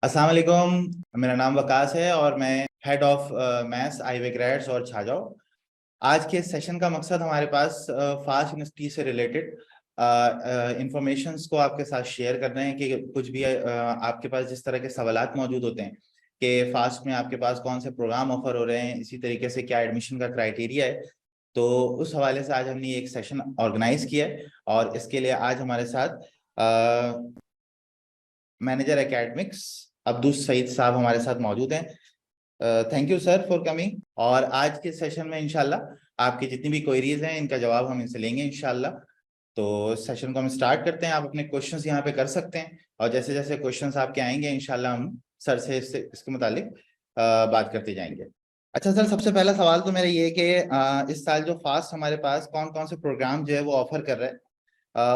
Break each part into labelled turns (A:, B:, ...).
A: अस्सलाम वालेकुम। मेरा नाम वकास है और मैं हेड ऑफ मैथ्स आईवे ग्रेड्स और छाजाओ। आज के सेशन का मकसद हमारे पास फास्ट यूनिवर्सिटी से रिलेटेड इंफॉर्मेशंस को आपके साथ शेयर कर रहे हैं कि कुछ भी आपके पास जिस तरह के सवालात मौजूद होते हैं कि फास्ट में आपके पास कौन से प्रोग्राम ऑफर हो रहे हैं, इसी तरीके से क्या एडमिशन का क्राइटेरिया है। तो उस हवाले से आज हमने एक सेशन ऑर्गेनाइज किया है और इसके लिए आज हमारे साथ मैनेजर एकेडमिक्स अब्दुल सईद साहब हमारे साथ मौजूद हैं। Thank you sir for coming. और आज के सेशन में इंशाल्लाह आपकी जितनी भी क्वेरीज हैं इनका जवाब हम इनसे लेंगे इंशाल्लाह। तो सेशन को हम स्टार्ट करते हैं। आप अपने क्वेश्चंस यहाँ पे कर सकते हैं और जैसे जैसे क्वेश्चंस आपके आएंगे इंशाल्लाह हम सर से इसके मुतालिक बात करते जाएंगे। अच्छा सर, सबसे पहला सवाल तो मेरा ये है कि इस साल जो फास्ट हमारे पास कौन कौन से प्रोग्राम जो है वो ऑफर कर रहे हैं,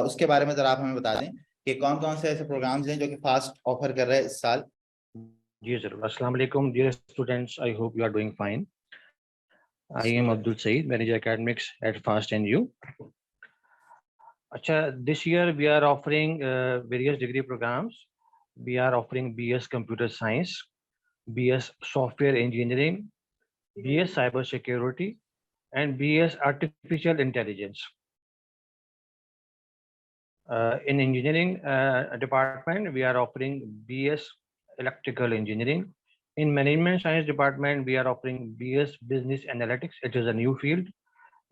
A: उसके बारे में जरा आप हमें बता दें कि कौन कौन से ऐसे प्रोग्राम्स हैं जो कि फास्ट ऑफर कर रहे हैं इस साल।
B: जी जरूर। अस्सलाम वालेकुम dear students, I hope you are doing fine. I am Abdul Saeed, Manager Academics at Fast NU. अच्छा, this year we are offering various degree programs. We are offering BS Computer Science, BS Software Engineering, BS Cyber Security, and BS Artificial Intelligence. In engineering department, we are offering BS Electrical Engineering. In Management Science department, we are offering BS Business Analytics. It is a new field,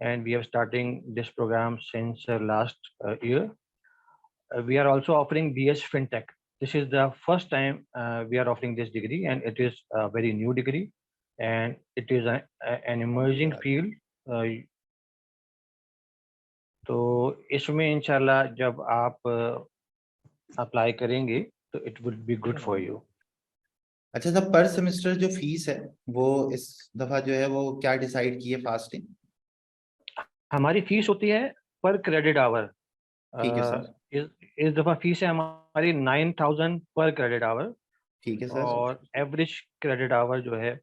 B: and we are starting this program since last year. We are also offering BS FinTech. This is the first time we are offering this degree, and it is a very new degree, and it is an emerging field. तो इसमें इंशाल्लाह जब आप apply करेंगे तो it will be good for you.
A: अच्छा sir, पर semester जो फीस है वो इस दफा जो है वो क्या डिसाइड की है फास्टिंग?
B: हमारी फीस होती है पर क्रेडिट आवर।
A: ठीक है सर।
B: इस दफा फीस है हमारी 9000 पर क्रेडिट आवर।
A: ठीक है सर।
B: और एवरेज क्रेडिट आवर जो है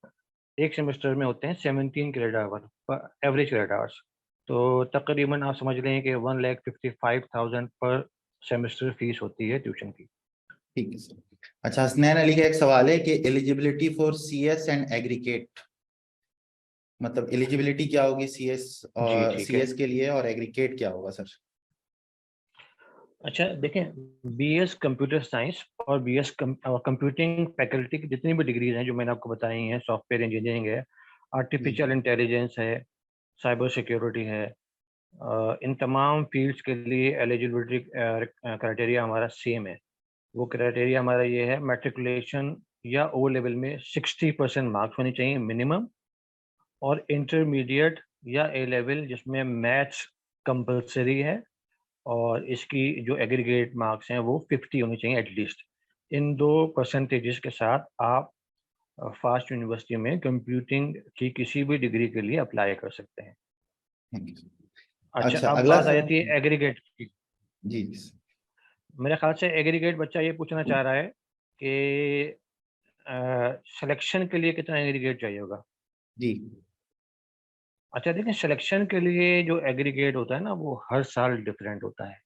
B: एक सेमेस्टर में होते हैं 17 क्रेडिट आवर पर एवरेज क्रेडिट आवर्स। तो तकरीबन आप समझ लें कि 1,55,000 पर सेमेस्टर फीस होती है ट्यूशन की।
A: ठीक है सर। अच्छा, हसनैन अली का एक सवाल है कि eligibility for CS and aggregate, मतलब एलिजिबिलिटी क्या होगी सीएस
B: जी
A: और
B: ठीक है।
A: सीएस के लिए और एग्रीगेट क्या होगा सर?
B: अच्छा देखें, बीएस कंप्यूटर साइंस और बीएस कंप्यूटिंग फैकल्टी की जितनी भी डिग्रीज हैं जो मैंने आपको बताई हैं, सॉफ्टवेयर इंजीनियरिंग है, आर्टिफिशियल इंटेलिजेंस है, साइबर सिक्योरिटी है, इन तमाम फील्ड्स के लिए एलिजिबिलिटी क्राइटेरिया हमारा सेम है। वो क्राइटेरिया हमारा ये है, मैट्रिकुलेशन या ओ लेवल में 60% मार्क्स होनी चाहिए मिनिमम, और इंटरमीडिएट या ए लेवल जिसमें मैथ्स कंपलसरी है, और इसकी जो एग्रीगेट मार्क्स हैं वो 50 होने चाहिए एटलीस्ट। इन दो परसेंटेजेस के साथ आप फास्ट यूनिवर्सिटी में कंप्यूटिंग की किसी भी डिग्री के लिए अप्लाई कर सकते हैं। अच्छा,
A: अच्छा,
B: अब
A: अगला
B: बात आ
A: सवाल।
B: जाती है एग्रीगेट की।
A: जी।
B: मेरे ख्याल से एग्रीगेट बच्चा ये पूछना चाह रहा है कि सिलेक्शन के लिए कितना एग्रीगेट चाहिए होगा।
A: जी।
B: अच्छा देखिए, सिलेक्शन के लिए जो एग्रीगेट होता है ना वो हर साल डिफरेंट होता है।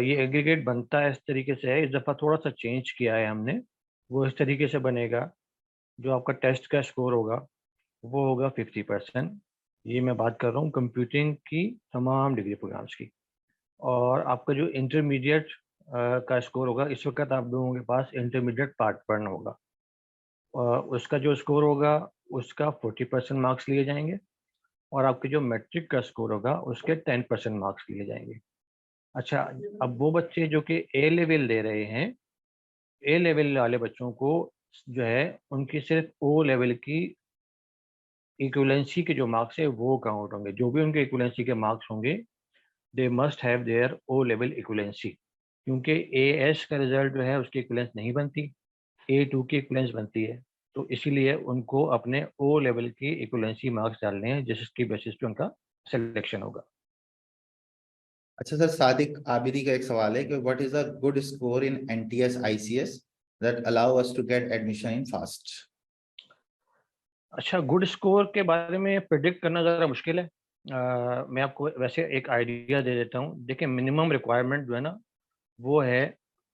B: ये एग्रीगेट बनता है इस तरीके से है, इस दफ़ा थोड़ा सा चेंज किया है हमने। वो इस तरीके से बनेगा, जो आपका टेस्ट का स्कोर होगा वो होगा 50%। ये मैं बात कर रहा हूँ कंप्यूटिंग की तमाम डिग्री प्रोग्राम्स की। और आपका जो इंटरमीडिएट का स्कोर होगा, इस वक्त आप लोगों के पास इंटरमीडिएट पार्ट वन होगा, उसका जो स्कोर होगा उसका 40% मार्क्स लिए जाएंगे, और आपके जो मैट्रिक का स्कोर होगा उसके 10% मार्क्स लिए जाएंगे। अच्छा, अब वो बच्चे जो कि ए लेवल दे रहे हैं, ए लेवल वाले बच्चों को जो है उनकी सिर्फ ओ लेवल की इक्विवेलेंसी के जो मार्क्स है वो काउंट होंगे। जो भी उनके इक्विवेलेंसी के मार्क्स होंगे, they must have their O level equivalency, क्योंकि ए एस का रिजल्ट जो है उसकी इक्विवेलेंस नहीं बनती, ए टू की इक्विवेलेंस बनती है। तो इसीलिए उनको अपने ओ लेवल की इक्विवेलेंसी मार्क्स डालने हैं, जिसकी बेसिस पे उनका सिलेक्शन होगा।
A: अच्छा सर, सादिक आबिदी का एक सवाल है कि what is a good score in NTS ICS that allow us to get admission in FAST?
B: अच्छा, गुड स्कोर के बारे में प्रिडिक्ट करना ज़रा मुश्किल है। मैं आपको वैसे एक आइडिया दे देता हूँ। देखिए, मिनिमम रिक्वायरमेंट जो है ना वो है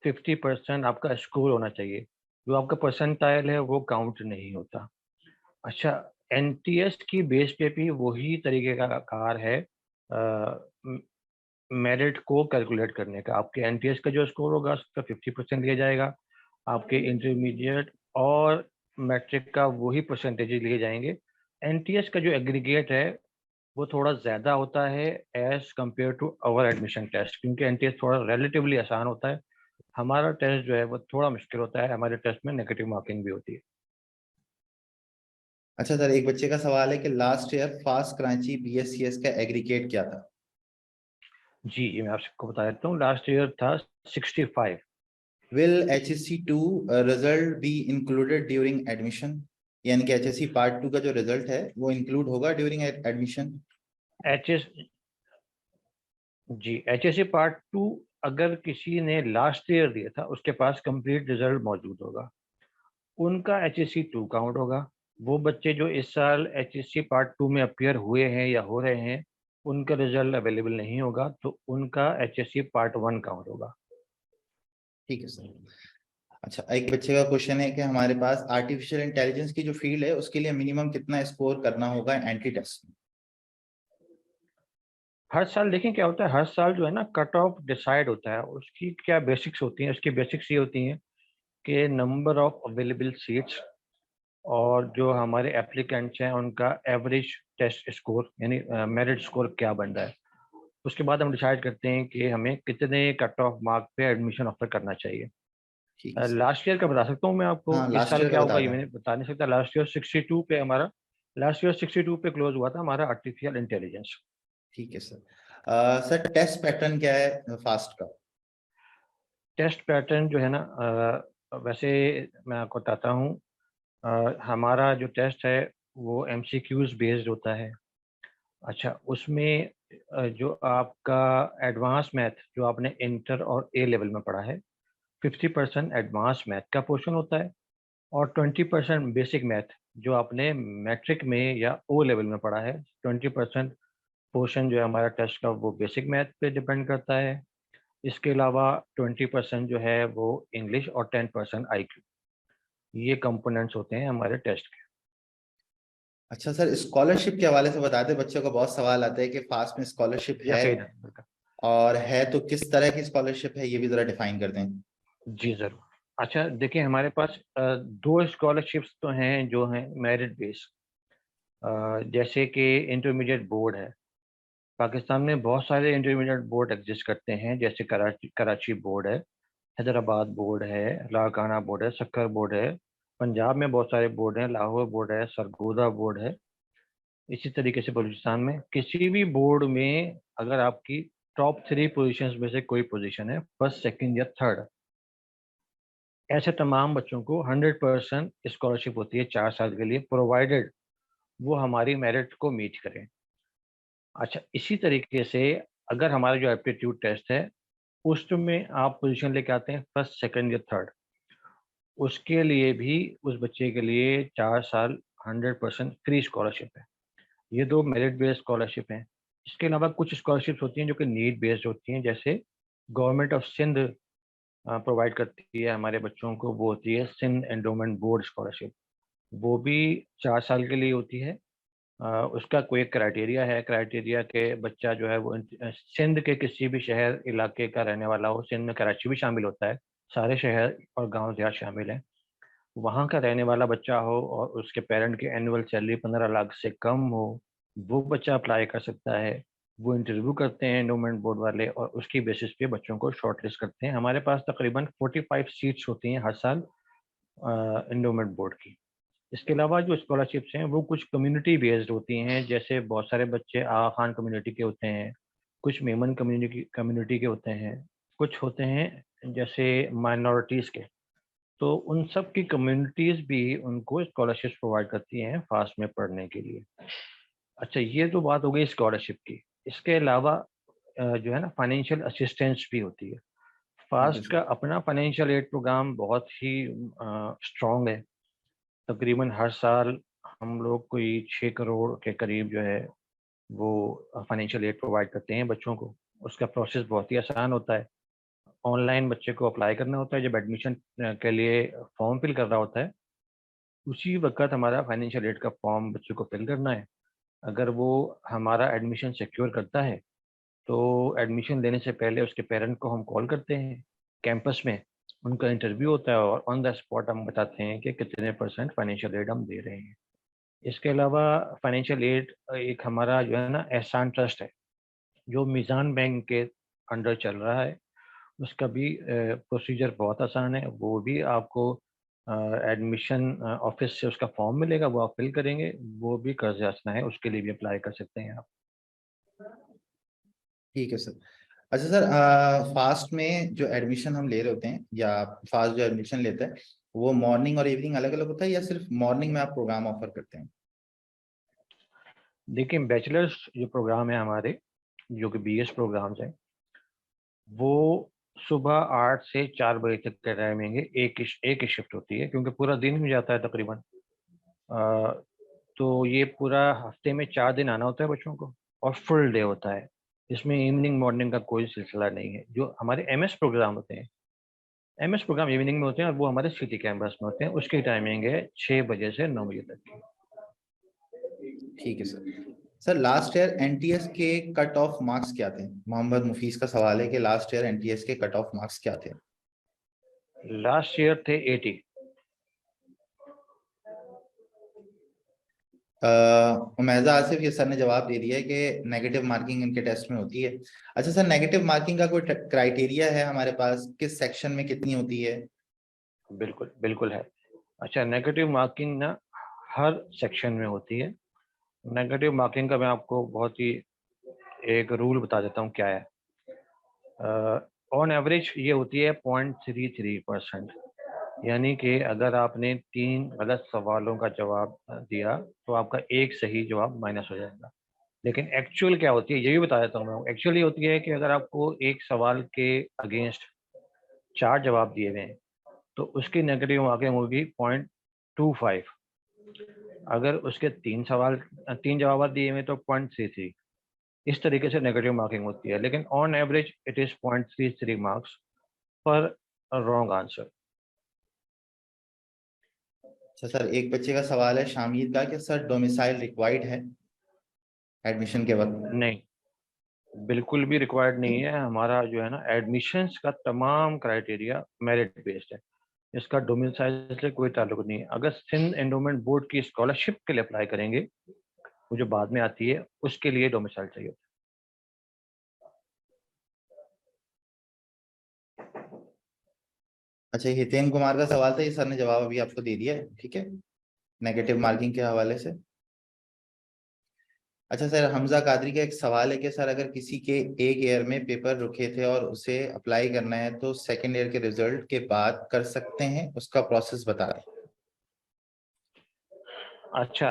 B: 50% आपका स्कोर होना चाहिए। जो आपका परसेंटाइल है वो काउंट नहीं होता। अच्छा, एनटीएस की बेस पे भी वही तरीके का कार है मेरिट को कैलकुलेट करने का। आपके एनटीएस का जो स्कोर होगा उसका 50% लिया जाएगा, आपके इंटरमीडिएट और मैट्रिक का वही परसेंटेज लिए जाएंगे। एनटीएस का जो एग्रीगेट है वो थोड़ा ज़्यादा होता है as compare to our admission test, क्योंकि एनटीएस थोड़ा रिलेटिवली आसान होता है। हमारा टेस्ट जो है वो थोड़ा मुश्किल होता है, हमारे टेस्ट में नेगेटिव मार्किंग भी होती है।
A: अच्छा सर, एक बच्चे का सवाल है कि last year fast Karachi BSCS का एग्रीगेट क्या था?
B: जी, ये मैं आपको बता देता हूँ। लास्ट ईयर था 65।
A: Will HSC2 result be included during admission? यानी कि HSC पार्ट 2 का जो रिजल्ट है वो इंक्लूड होगा during admission?
B: H S G, HSC part 2 अगर किसी ने लास्ट ईयर दिया था उसके पास कंप्लीट रिजल्ट मौजूद होगा, उनका एचएससी 2 काउंट होगा। वो बच्चे जो इस साल एचएससी पार्ट 2 में अपीयर हुए हैं या हो रहे हैं, उनका रिजल्ट अवेलेबल नहीं होगा, तो उनका एचएससी पार्ट 1 काउंट होगा।
A: ठीक है सर। अच्छा, एक बच्चे का क्वेश्चन है कि हमारे पास आर्टिफिशियल इंटेलिजेंस की जो फील्ड है उसके लिए मिनिमम कितना स्कोर करना होगा एंट्री टेस्ट में?
B: हर साल देखें क्या होता है, हर साल जो है ना कट ऑफ डिसाइड होता है। उसकी क्या बेसिक्स होती हैं? उसकी बेसिक्स ये होती हैं कि नंबर ऑफ अवेलेबल सीट्स और जो हमारे एप्लीकेंट्स हैं उनका एवरेज टेस्ट स्कोर यानी मेरिट स्कोर क्या बन रहा है। उसके बाद हम डिसाइड करते हैं कि हमें कितने कट ऑफ मार्क पे एडमिशन ऑफर करना चाहिए।
A: ठीक है सर।
B: लास्ट ईयर का बता सकता हूँ मैं आपको,
A: हाँ,
B: इस
A: लास्ट
B: साल
A: ईयर का
B: क्या होगा
A: बता
B: ये
A: दें।
B: मैंने बता नहीं सकता। लास्ट ईयर 62 पे क्लोज हुआ था हमारा आर्टिफिशियल इंटेलिजेंस।
A: ठीक है सर। सर, टेस्ट पैटर्न क्या है फास्ट का?
B: टेस्ट पैटर्न जो है ना, वैसे मैं आपको बताता हूँ। हमारा जो टेस्ट है वो एमसीक्यूज बेस्ड होता है। अच्छा, उसमें जो आपका एडवांस मैथ जो आपने इंटर और ए लेवल में पढ़ा है, 50% एडवांस मैथ का पोर्शन होता है, और 20% बेसिक मैथ जो आपने मैट्रिक में या ओ लेवल में पढ़ा है। 20% पोर्शन जो है हमारा टेस्ट का वो बेसिक मैथ पे डिपेंड करता है। इसके अलावा 20% जो है वो इंग्लिश और 10% आईक्यू, ये कंपोनेंट्स होते हैं हमारे टेस्ट के।
A: अच्छा सर, स्कॉलरशिप के हवाले से बता दें, बच्चों का बहुत सवाल आता है कि फास्ट में स्कॉलरशिप है,
B: यकीनन।
A: और है तो किस तरह की स्कॉलरशिप है, ये भी जरा डिफाइन कर दें।
B: जी ज़रूर। अच्छा देखिए, हमारे पास दो स्कॉलरशिप्स तो हैं जो हैं मेरिट बेस। जैसे कि इंटरमीडिएट बोर्ड है। पाकिस्तान में बहुत सारे इंटरमीडिएट बोर्ड एग्जिस्ट करते हैं, जैसे कराची कराची बोर्ड है, हैदराबाद बोर्ड है, लाड़काना बोर्ड है, सक्कर बोर्ड है। पंजाब में बहुत सारे बोर्ड हैं, लाहौर बोर्ड है, सरगोदा बोर्ड है। इसी तरीके से बलूचिस्तान में किसी भी बोर्ड में अगर आपकी टॉप 3 पोजीशंस में से कोई पोजीशन है, फर्स्ट, सेकंड या थर्ड, ऐसे तमाम बच्चों को 100% स्कॉलरशिप होती है 4 साल के लिए, प्रोवाइडेड वो हमारी मेरिट को मीट करें। अच्छा, इसी तरीके से अगर हमारा जो एप्टीट्यूड टेस्ट है उसमें आप पोजीशन लेके आते हैं फर्स्ट, सेकंड या थर्ड, उसके लिए भी उस बच्चे के लिए 4 साल 100% फ्री स्कॉलरशिप है। ये दो मेरिट बेस्ड स्कॉलरशिप हैं। इसके अलावा कुछ स्कॉलरशिप्स होती हैं जो कि नीड बेस्ड होती हैं, जैसे गवर्नमेंट ऑफ सिंध प्रोवाइड करती है हमारे बच्चों को, वो होती है सिंध एंडोमेंट बोर्ड स्कॉलरशिप। वो भी 4 साल के लिए होती है। उसका कोई एक क्राइटेरिया है, क्राइटेरिया के बच्चा जो है वो सिंध के किसी भी शहर इलाके का रहने वाला हो, सिंध में कराची भी शामिल होता है, सारे शहर और गांव देहात शामिल हैं, वहाँ का रहने वाला बच्चा हो और उसके पेरेंट की एनुअल सैलरी 15 लाख से कम हो, वो बच्चा अप्लाई कर सकता है। वो इंटरव्यू करते हैं एंडोमेंट बोर्ड वाले और उसकी बेसिस पे बच्चों को शॉर्टलिस्ट करते हैं। हमारे पास तकरीबन 45 सीट्स होती हैं हर साल एंडोमेंट बोर्ड की। इसके अलावा जो स्कॉलरशिप्स हैं वो कुछ कम्युनिटी बेस्ड होती हैं, जैसे बहुत सारे बच्चे आगा खान कम्युनिटी के होते हैं, कुछ मेमन कम्युनिटी के होते हैं, कुछ होते हैं जैसे माइनॉरिटीज़ के। तो उन सब की कम्युनिटीज़ भी उनको स्कॉलरशिप प्रोवाइड करती हैं फास्ट में पढ़ने के लिए। अच्छा, ये तो बात हो गई स्कॉलरशिप की। इसके अलावा जो है ना फाइनेंशियल असिस्टेंस भी होती है।
A: ठीक है
B: फास्ट का
A: सर।
B: अपना फाइनेंशियल एड प्रोग्राम बहुत ही स्ट्रॉन्ग है। तकरीबन हर साल हम लोग कोई 6 करोड़ के करीब जो है वो फाइनेंशियल एड प्रोवाइड करते हैं बच्चों को। उसका प्रोसेस बहुत ही आसान होता है ऑनलाइन बच्चे को अप्लाई करना होता है, जब एडमिशन के लिए फॉर्म फिल कर रहा होता है उसी वक्त हमारा फाइनेंशियल एड का फॉर्म बच्चे को फिल करना है। अगर वो हमारा एडमिशन सिक्योर करता है तो एडमिशन लेने से पहले उसके पेरेंट को हम कॉल करते हैं कैंपस में, उनका इंटरव्यू होता है और ऑन द स्पॉट हम बताते हैं कि कितने % फाइनेंशियल एड हम दे रहे हैं। इसके अलावा फाइनेंशियल एड एक हमारा जो है ना एहसान ट्रस्ट है जो मीज़ान बैंक के अंडर चल रहा है, उसका भी प्रोसीजर बहुत आसान है। वो भी आपको एडमिशन ऑफिस से उसका फॉर्म मिलेगा, वो आप फिल करेंगे, वो भी कर्ज याचना है, उसके लिए भी अप्लाई कर सकते हैं आप।
A: ठीक है सर। अच्छा सर, फास्ट में जो एडमिशन हम ले रहे होते हैं या फास्ट जो एडमिशन लेते हैं वो मॉर्निंग और इवनिंग अलग अलग होता है या सिर्फ मॉर्निंग में आप प्रोग्राम ऑफर करते हैं?
B: देखिए बैचलर्स जो प्रोग्राम है हमारे, जो कि BS प्रोग्राम्स हैं, वो सुबह 8 से 4 बजे तक का टाइमिंग है। एक ही शिफ्ट होती है क्योंकि पूरा दिन हो जाता है तकरीबन। तो ये पूरा हफ्ते में 4 दिन आना होता है बच्चों को और फुल डे होता है। इसमें इवनिंग मॉर्निंग का कोई सिलसिला नहीं है। जो हमारे MS प्रोग्राम होते हैं, MS प्रोग्राम इवनिंग में होते हैं और वो हमारे सिटी कैंपस में होते हैं। उसकी टाइमिंग है 6 बजे से 9 बजे तक की।
A: ठीक है sir. Sir last year NTS के कट ऑफ मार्क्स क्या थे? मोहम्मद मुफीस का सवाल है कि लास्ट ईयर NTS के कट ऑफ मार्क्स क्या थे?
B: लास्ट ईयर थे 80।
A: उमैजा आसिफ, ये सर ने जवाब दे दिया है कि नेगेटिव मार्किंग इनके टेस्ट में होती है। अच्छा सर, नेगेटिव मार्किंग का कोई क्राइटेरिया है हमारे पास, किस सेक्शन में कितनी होती है?
B: बिल्कुल बिल्कुल है। अच्छा, नेगेटिव मार्किंग ना हर सेक्शन में होती है। नेगेटिव मार्किंग का मैं आपको बहुत ही एक रूल बता देता हूँ क्या है। ऑन एवरेज ये होती है 0.33%। यानी कि अगर आपने 3 गलत सवालों का जवाब दिया तो आपका एक सही जवाब माइनस हो जाएगा। लेकिन एक्चुअल क्या होती है ये भी बता देता हूँ मैं। एक्चुअली होती है कि अगर आपको एक सवाल के अगेंस्ट 4 जवाब दिए गए हैं तो उसकी नेगेटिव मार्किंग होगी 0.25। अगर उसके 3 जवाब दिए हुए तो 0.33। इस तरीके से नेगेटिव मार्किंग होती है, लेकिन on average it is 0.33 marks पर रॉन्ग आंसर।
A: अच्छा सर, एक बच्चे का सवाल है शामिर का कि सर डोमिसाइल रिक्वायर्ड है एडमिशन के वक्त?
B: नहीं, बिल्कुल भी रिक्वायर्ड नहीं है। हमारा जो है ना एडमिशन्स का तमाम क्राइटेरिया मेरिट बेस्ड है। इसका डोमिसाइल से कोई ताल्लुक नहीं है। अगर सिंध एंडोमेंट बोर्ड की स्कॉलरशिप के लिए अप्लाई करेंगे, वो जो बाद में आती है, उसके लिए डोमिसाइल चाहिए होता
A: अच्छा, हितेन कुमार का सवाल था, ये सर ने जवाब अभी आपको दे दिया है, ठीक है, नेगेटिव मार्किंग के हवाले से। अच्छा सर, हमजा कादरी का एक सवाल है कि सर अगर किसी के एक ईयर में पेपर रुके थे और उसे अप्लाई करना है तो सेकेंड ईयर के रिजल्ट के बाद कर सकते हैं, उसका प्रोसेस बता दें।
B: है। अच्छा,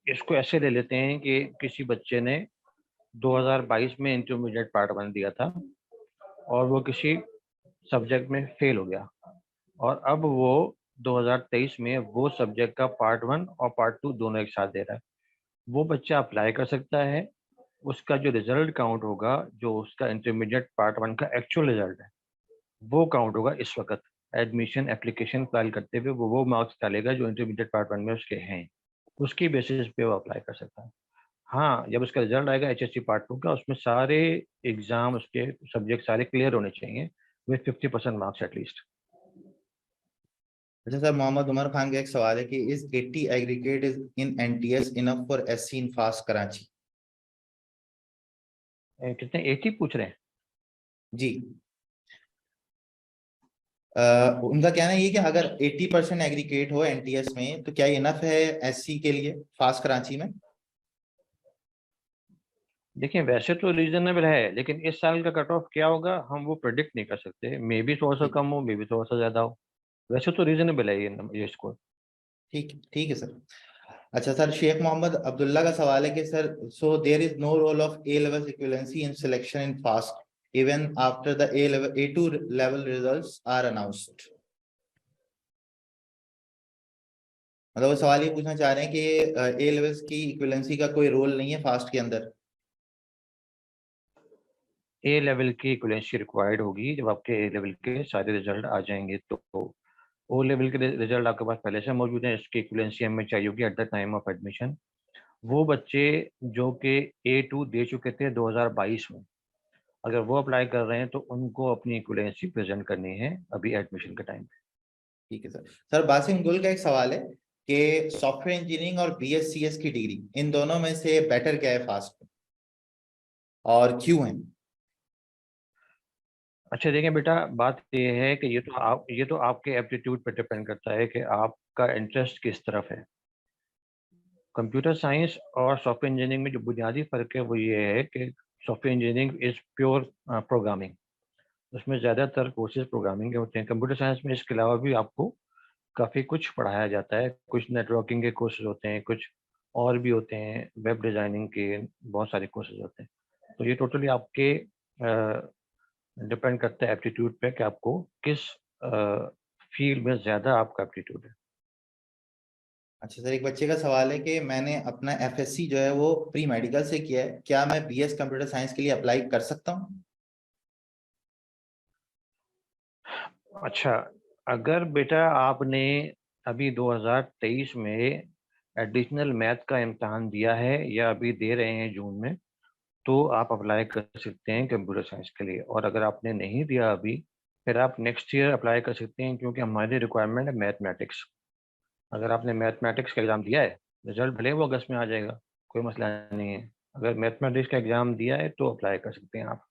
B: इसको ऐसे ले लेते हैं कि किसी बच्चे ने 2022 में इंटरमीडिएट पार्ट 1 दिया था और वो किसी सब्जेक्ट में फेल हो गया और अब वो 2023 में वो सब्जेक्ट का पार्ट 1 और पार्ट 2 दोनों एक साथ दे रहा है। वो बच्चा अप्लाई कर सकता है। उसका जो रिजल्ट काउंट होगा, जो उसका इंटरमीडिएट पार्ट 1 का एक्चुअल रिजल्ट है, वो काउंट होगा इस वक्त। एडमिशन एप्लीकेशन फाइल करते हुए वो मार्क्स डालेगा जो इंटरमीडिएट पार्ट 1 में उसके हैं। उसकी बेसिस पे वो अप्लाई कर सकता है। हाँ, जब उसका रिजल्ट आएगा HSC पार्ट 2 का, उसमें सारे एग्जाम, उसके सब्जेक्ट सारे क्लियर होने चाहिए विद 50% मार्क्स एटलीस्ट।
A: अच्छा सर, मोहम्मद उमर खान का एक सवाल है कि is 80 aggregate is in NTS enough for SC in fast Karachi?
B: कितने 80 पूछ रहे हैं?
A: जी। उनका कहना ये कि अगर 80% एग्रीगेट हो NTS में तो क्या इनफ है SC के लिए फास्ट कराची में?
B: देखिए वैसे तो रीजनेबल है, लेकिन इस साल का कट ऑफ क्या होगा हम वो प्रिडिक्ट नहीं कर सकते। मे बी थोड़ा सा
A: ठीक
B: कम हो, मे बी थोड़ा सा ज्यादा हो। वैसे तो रीजनेबल है ये स्कोर।
A: ठीक है सर। अच्छा सर, शेख मोहम्मद अब्दुल्ला का सवाल है कि sir so there is no role of A level equivalency in selection in FAST even after the A2 level results are announced. मतलब वो सवाल ये पूछना चाह रहे हैं कि A लेवल्स की इक्विवेलेंसी का कोई रोल नहीं है फास्ट के अंदर।
B: ए लेवल की इक्विवेलेंसी रिक्वायर्ड होगी जब आपके ए लेवल के सारे रिजल्ट आ जाएंगे। तो ओ लेवल के रिजल्ट आपके पास पहले से मौजूद है, इसकी इक्विवेलेंसी हमें चाहिए होगी at the time of admission. वो बच्चे जो कि A2 दे चुके थे 2022 में, अगर वो अप्लाई कर रहे हैं तो उनको अपनी इक्विवेलेंसी प्रेजेंट करनी है अभी एडमिशन के टाइम पे।
A: ठीक है सर। सर बासिम गुल का एक सवाल है कि सॉफ्टवेयर इंजीनियरिंग और BScs की डिग्री, इन दोनों में से बेटर क्या है फास्ट में, और क्यों है?
B: अच्छा देखिए बेटा, बात ये है कि ये तो आपके एप्टीट्यूड पर डिपेंड करता है कि आपका इंटरेस्ट किस तरफ है। कंप्यूटर साइंस और सॉफ्टवेयर इंजीनियरिंग में जो बुनियादी फ़र्क है वो ये है कि software engineering is pure programming, उसमें ज़्यादातर कोर्सेज प्रोग्रामिंग के होते हैं। कंप्यूटर साइंस में इसके अलावा भी आपको काफ़ी कुछ पढ़ाया जाता है, कुछ नेटवर्किंग के कोर्सेज होते हैं, कुछ और भी होते हैं, वेब डिज़ाइनिंग के बहुत सारे कोर्सेज होते हैं। तो ये टोटली आपके डिपेंड करता है एप्टीट्यूड पे कि आपको किस फील्ड में ज़्यादा आपका एप्टीट्यूड है।
A: अच्छा सर, एक बच्चे का सवाल है कि मैंने अपना FSC जो है वो प्री मेडिकल से किया है, क्या मैं BS कंप्यूटर साइंस के लिए अप्लाई कर सकता हूँ?
B: अच्छा, अगर बेटा आपने अभी 2023 में एडिशनल मैथ का इम्तहान दिया है या अभी दे रहे हैं जून में, तो आप अप्लाई कर सकते हैं कंप्यूटर साइंस के लिए। और अगर आपने नहीं दिया अभी, फिर आप नेक्स्ट ईयर अप्लाई कर सकते हैं, क्योंकि हमारी रिक्वायरमेंट है मैथमेटिक्स। अगर आपने मैथमेटिक्स का एग्ज़ाम दिया है, रिजल्ट भले वो अगस्त में आ जाएगा, कोई मसला नहीं है। अगर मैथमेटिक्स का एग्ज़ाम दिया है तो अप्लाई कर सकते हैं आप।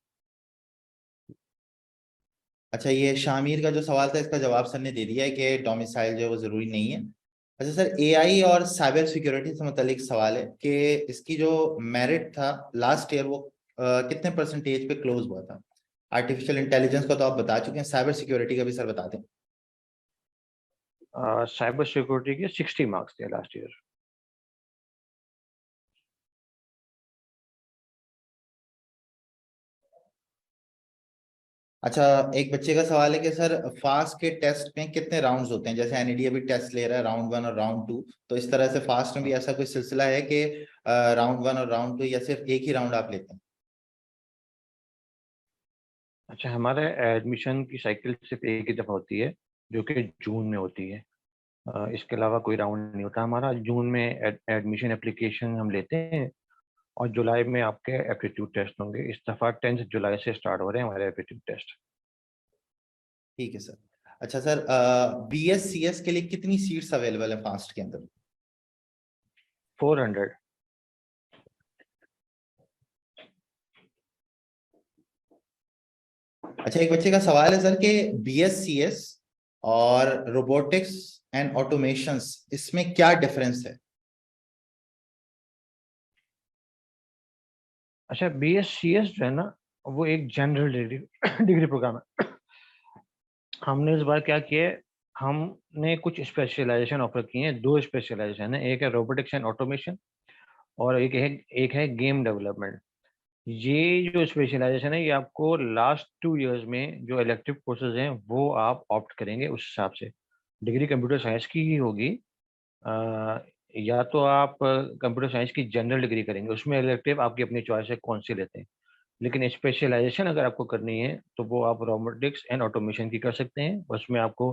A: अच्छा, ये शामिर का जो सवाल था इसका जवाब सर ने दे दिया है कि डोमिसाइल जो है वो जरूरी नहीं है। अच्छा सर, AI और साइबर सिक्योरिटी से मुतालिक सवाल है कि इसकी जो मेरिट था लास्ट ईयर वो कितने परसेंटेज पे क्लोज हुआ था? आर्टिफिशियल इंटेलिजेंस का तो आप बता चुके हैं, साइबर सिक्योरिटी का भी सर बता दें।
B: साइबर सिक्योरिटी के 60 मार्क्स थे लास्ट ईयर।
A: अच्छा, एक बच्चे का सवाल है कि सर फास्ट के टेस्ट में कितने राउंड्स होते हैं? जैसे NED अभी टेस्ट ले रहा है राउंड 1 और राउंड 2, तो इस तरह से फास्ट में भी ऐसा कोई सिलसिला है कि राउंड 1 और राउंड 2 या सिर्फ एक ही राउंड आप लेते हैं?
B: अच्छा, हमारे एडमिशन की साइकिल सिर्फ एक ही दफ़ा होती है, जो कि जून में होती है। इसके अलावा कोई राउंड नहीं होता हमारा। जून में एडमिशन एप्लीकेशन हम लेते हैं और जुलाई में आपके एप्टीट्यूड टेस्ट होंगे। इस दफ़ा 10 जुलाई से स्टार्ट हो रहे हैं हमारे एप्टीट्यूड टेस्ट।
A: ठीक है सर। अच्छा सर, BScs के लिए कितनी सीट्स अवेलेबल है फास्ट के अंदर?
B: 400।
A: अच्छा, एक बच्चे का सवाल है सर कि BScs और रोबोटिक्स एंड ऑटोमेशंस, इसमें क्या डिफरेंस है?
B: अच्छा, BScs जो है ना, वो एक जनरल डिग्री डिग्री प्रोग्राम है। हमने इस बार क्या किया है, हमने कुछ स्पेशलाइजेशन ऑफर किए हैं। 2 स्पेशलाइजेशन है, एक है रोबोटिक्स एंड ऑटोमेशन और एक है गेम डेवलपमेंट। ये जो स्पेशलाइजेशन है, ये आपको लास्ट 2 इयर्स में जो इलेक्टिव कोर्सेज हैं वो आप ऑप्ट करेंगे उस हिसाब से। डिग्री कंप्यूटर साइंस की ही होगी। या तो आप कंप्यूटर साइंस की जनरल डिग्री करेंगे, उसमें इलेक्टिव आपकी अपनी चॉइस है कौन सी लेते हैं। लेकिन स्पेशलाइजेशन अगर आपको करनी है तो वो आप रोबोटिक्स एंड ऑटोमेशन की कर सकते हैं। उसमें आपको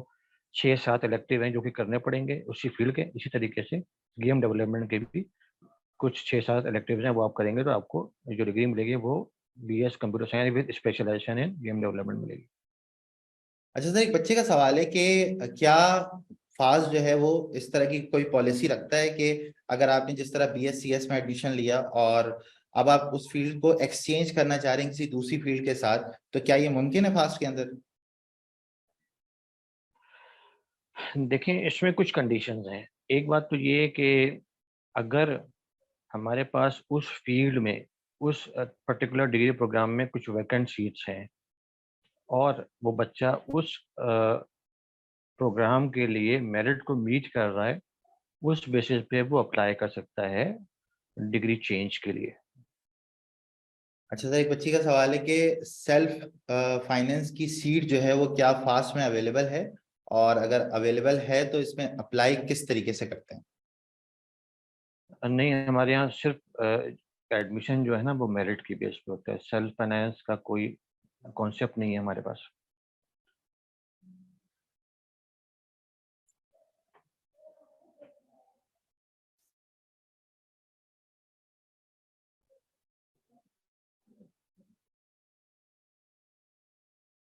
B: 6-7 इलेक्टिव हैं जो कि करने पड़ेंगे उसी फील्ड के। इसी तरीके से गेम डेवलपमेंट के भी कुछ 6-7 इलेक्टिव्स हैं, वो आप करेंगे तो आपको जो डिग्री मिलेगी वो BS computer science with specialization in game development मिलेगी।
A: अच्छा सर, एक बच्चे का सवाल है कि क्या फास्ट जो है वो इस तरह की कोई पॉलिसी रखता है कि अगर आपने जिस तरह BScs में एडमिशन लिया और अब आप उस फील्ड को एक्सचेंज करना चाह रहे हैं किसी दूसरी फील्ड के साथ, तो क्या ये मुमकिन है फास्ट के अंदर?
B: देखिए, इसमें कुछ कंडीशंस हैं। एक बात तो ये है कि अगर हमारे पास उस फील्ड में, उस पर्टिकुलर डिग्री प्रोग्राम में कुछ वैकेंट सीट्स हैं और वो बच्चा उस प्रोग्राम के लिए मेरिट को मीट कर रहा है, उस बेसिस पे वो अप्लाई कर सकता है डिग्री चेंज के लिए।
A: अच्छा सर, एक बच्ची का सवाल है कि सेल्फ फाइनेंस की सीट जो है वो क्या फास्ट में अवेलेबल है, और अगर अवेलेबल है तो इसमें अप्लाई किस तरीके से करते हैं?
B: नहीं, हमारे यहाँ सिर्फ एडमिशन जो है ना वो मेरिट की बेस पे होता है, सेल्फ फाइनेंस का कोई कॉन्सेप्ट नहीं है हमारे पास।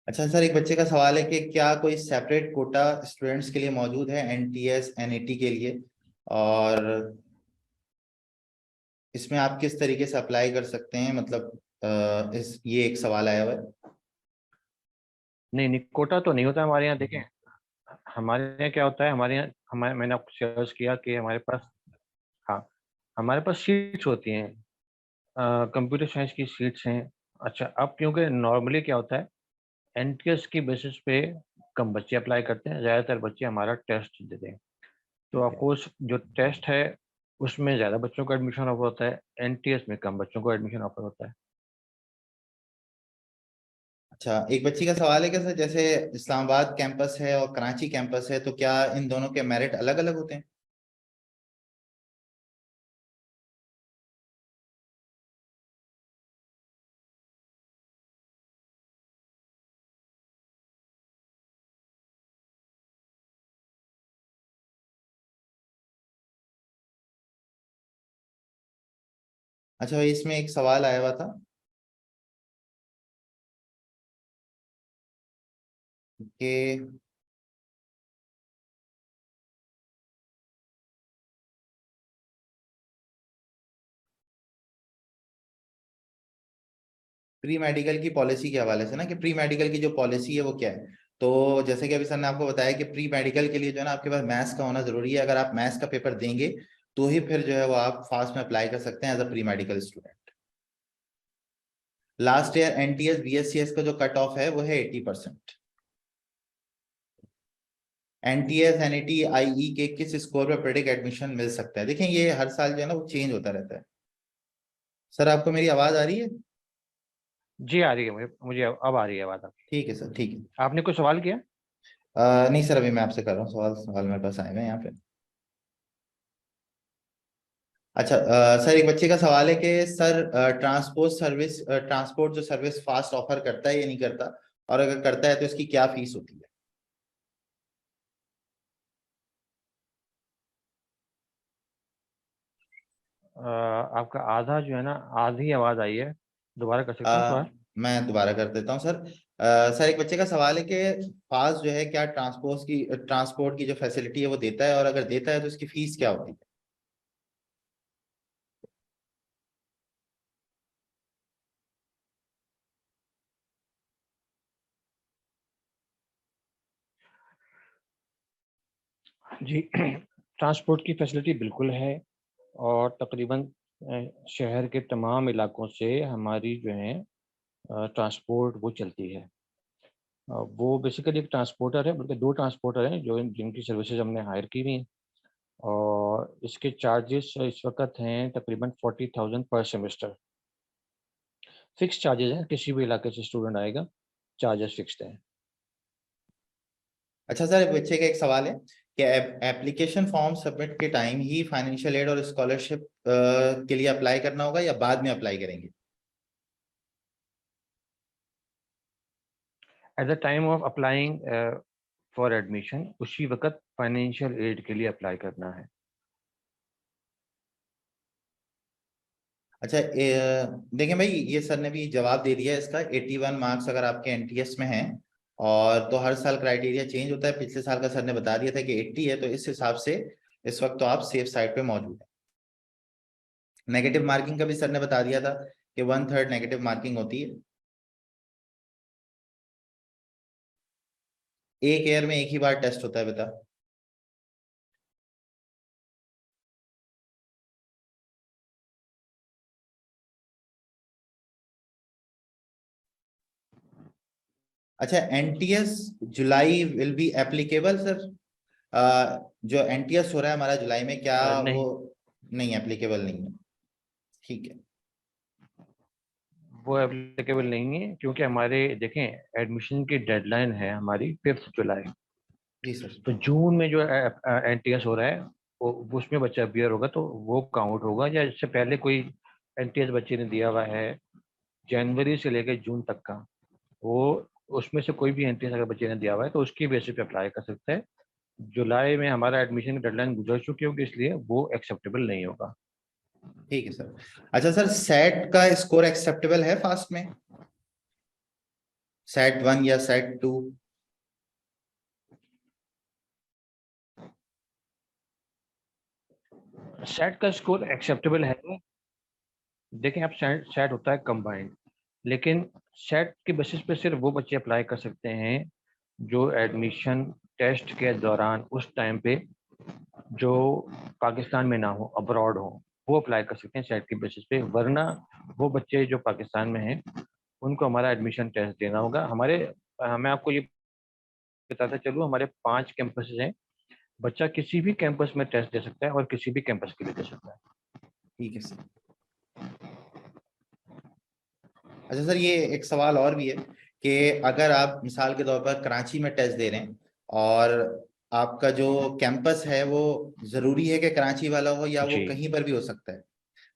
A: अच्छा सर, एक बच्चे का सवाल है कि क्या कोई सेपरेट कोटा स्टूडेंट्स के लिए मौजूद है एनटीएस एनईटी के लिए, और इसमें आप किस तरीके से अप्लाई कर सकते हैं, मतलब इस ये एक सवाल आया हुआ है।
B: नहीं, कोटा तो नहीं होता हमारे यहाँ। देखें, हमारे यहाँ क्या होता है, हमारे यहाँ मैंने आपको सर्च किया कि हमारे पास, हाँ, हमारे पास सीट्स होती हैं, कंप्यूटर साइंस की सीट्स हैं। अच्छा, अब क्योंकि नॉर्मली क्या होता है, एनटीएस की बेसिस पे कम बच्चे अप्लाई करते हैं, ज़्यादातर बच्चे हमारा टेस्ट देते हैं। तो
A: ठीक है।
B: ऑफकोर्स जो टेस्ट है उसमें ज़्यादा बच्चों का एडमिशन ऑफर होता है, एनटीएस में कम बच्चों को एडमिशन ऑफर होता है।
A: अच्छा, एक बच्ची का सवाल है कि सर जैसे इस्लामाबाद कैंपस है और कराची कैंपस है, तो क्या इन दोनों के मेरिट अलग अलग होते हैं। अच्छा भाई, इसमें एक सवाल आया हुआ था कि प्री मेडिकल की पॉलिसी के हवाले से ना, कि प्री मेडिकल की जो पॉलिसी है वो क्या है। तो जैसे कि अभी सर ने आपको बताया कि प्री मेडिकल के लिए जो है ना आपके पास मैथ्स का होना जरूरी है। अगर आप मैथ्स का पेपर देंगे तो ही फिर जो है वो आप फास्ट में अप्लाई कर सकते हैं as a pre medical student. Last year NTS BSCS का जो कट ऑफ है वो है 80%। एनटीएस एनईटी आईई के किस स्कोर पर प्रेडिक्ट एडमिशन मिल सकता है। देखें, ये हर साल जो है ना वो चेंज होता रहता है। सर आपको मेरी आवाज आ रही है।
B: जी आ रही है, मुझे अब आ रही है बात आपकी।
A: ठीक है सर, ठीक है।
B: आपने कोई सवाल किया?
A: नहीं सर, अभी मैं आपसे कर रहा हूँ सवाल, सवाल मेरे पास आए हुए हैं यहाँ पे। अच्छा सर, एक बच्चे का सवाल है कि सर ट्रांसपोर्ट जो सर्विस फास्ट ऑफर करता है या नहीं करता, और अगर करता है तो इसकी क्या फीस होती है।
B: आपका आधा जो है ना, आधी आवाज आई है, दोबारा कर सकते हैं
A: अ,
B: सवाल?
A: मैं दोबारा कर देता हूँ सर। सर एक बच्चे का सवाल है कि फास्ट जो है क्या ट्रांसपोर्ट की जो फैसिलिटी है वो देता है, और अगर देता है तो इसकी फीस क्या होती है।
B: जी ट्रांसपोर्ट की फैसिलिटी बिल्कुल है, और तकरीबन शहर के तमाम इलाकों से हमारी जो है ट्रांसपोर्ट वो चलती है। वो बेसिकली एक ट्रांसपोर्टर है, बल्कि दो ट्रांसपोर्टर हैं जो जिनकी सर्विसेज हमने हायर की हुई हैं, और इसके चार्जेस इस वक्त हैं तकरीबन 40,000 पर सेमेस्टर। फिक्स चार्जेस हैं, किसी भी इलाके से स्टूडेंट आएगा, चार्जेस फिक्स्ड हैं।
A: अच्छा सर, एक बच्चे का एक सवाल है कि एप्लीकेशन फॉर्म सबमिट के टाइम ही फाइनेंशियल एड और स्कॉलरशिप के लिए अप्लाई करना होगा या बाद में अप्लाई करेंगे।
B: At the time of applying for admission उसी वक्त फाइनेंशियल एड के लिए अप्लाई करना है।
A: अच्छा, देखें भाई, ये सर ने भी जवाब दे दिया है इसका। 81 मार्क्स अगर आपके एनटीएस में हैं, और तो हर साल क्राइटेरिया चेंज होता है। पिछले साल का सर ने बता दिया था कि 80 है, तो इस हिसाब से इस वक्त तो आप सेफ साइड पे मौजूद हैं। नेगेटिव मार्किंग का भी सर ने बता दिया था कि 1/3 नेगेटिव मार्किंग होती है। एक ईयर में एक ही बार टेस्ट होता है बेटा। अच्छा, NTS July will be applicable sir. जो एनटीएस हो रहा है हमारा जुलाई में, क्या वो
B: नहीं,
A: नहीं एप्लीकेबल नहीं है। ठीक है।
B: वो एप्लीकेबल नहीं है, क्योंकि हमारे देखें एडमिशन की डेडलाइन है हमारी 5 जुलाई।
A: जी सर।
B: तो जून में जो एनटीएस हो रहा है वो उसमें बच्चा अपियर होगा तो वो काउंट होगा, या इससे पहले कोई एनटीएस बच्चे ने दिया हुआ है जनवरी से लेकर जून तक का, वो उसमें से कोई भी एनटीएस अगर बच्चे ने दिया हुआ है तो उसकी बेसिस पे अप्लाई कर सकता है। जुलाई में हमारा एडमिशन की डेडलाइन गुजर चुकी होगी, इसलिए वो एक्सेप्टेबल नहीं होगा।
A: ठीक है सर। अच्छा सर, सेट का स्कोर एक्सेप्टेबल है फास्ट में? सेट 1 या सेट 2?
B: सेट का स्कोर एक्सेप्टेबल है। देखें, आप सेट होता है कंबाइंड, लेकिन सेट के बेसिस पे सिर्फ वो बच्चे अप्लाई कर सकते हैं जो एडमिशन टेस्ट के दौरान उस टाइम पे जो पाकिस्तान में ना हो, अब्रॉड हो, वो अप्लाई कर सकते हैं सेट के बेसिस पे। वरना वो बच्चे जो पाकिस्तान में हैं उनको हमारा एडमिशन टेस्ट देना होगा। मैं आपको ये बताता चलूँ, हमारे 5 कैंपसेस हैं। बच्चा किसी भी कैंपस में टेस्ट दे सकता है और किसी भी कैंपस के लिए दे सकता है।
A: ठीक है सर। अच्छा सर, ये एक सवाल और भी है कि अगर आप मिसाल के तौर पर कराची में टेस्ट दे रहे हैं और आपका जो कैंपस है वो जरूरी है कि कराची वाला हो, या वो
B: जी
A: कहीं पर भी हो सकता है?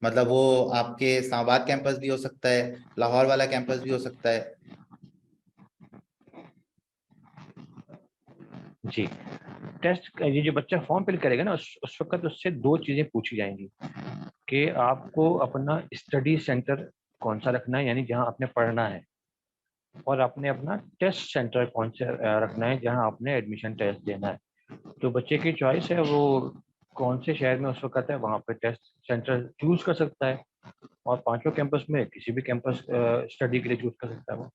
A: मतलब वो आपके इस्लामाबाद कैंपस भी हो सकता है, लाहौर वाला कैंपस भी हो सकता है?
B: जी, टेस्ट ये जो बच्चा फॉर्म फिल करेगा ना, उस वक्त उससे 2 चीज़ें पूछी जाएंगी कि आपको अपना स्टडी सेंटर कौन सा रखना है, यानी जहां आपने पढ़ना है, और आपने अपना टेस्ट सेंटर कौन सा रखना है जहां आपने एडमिशन टेस्ट देना है। तो बच्चे की चॉइस है, वो कौन से शहर में उस वक्त है वहाँ पे टेस्ट सेंटर चूज कर सकता है, और 5 कैंपस में किसी भी कैंपस स्टडी के लिए चूज कर सकता है वो।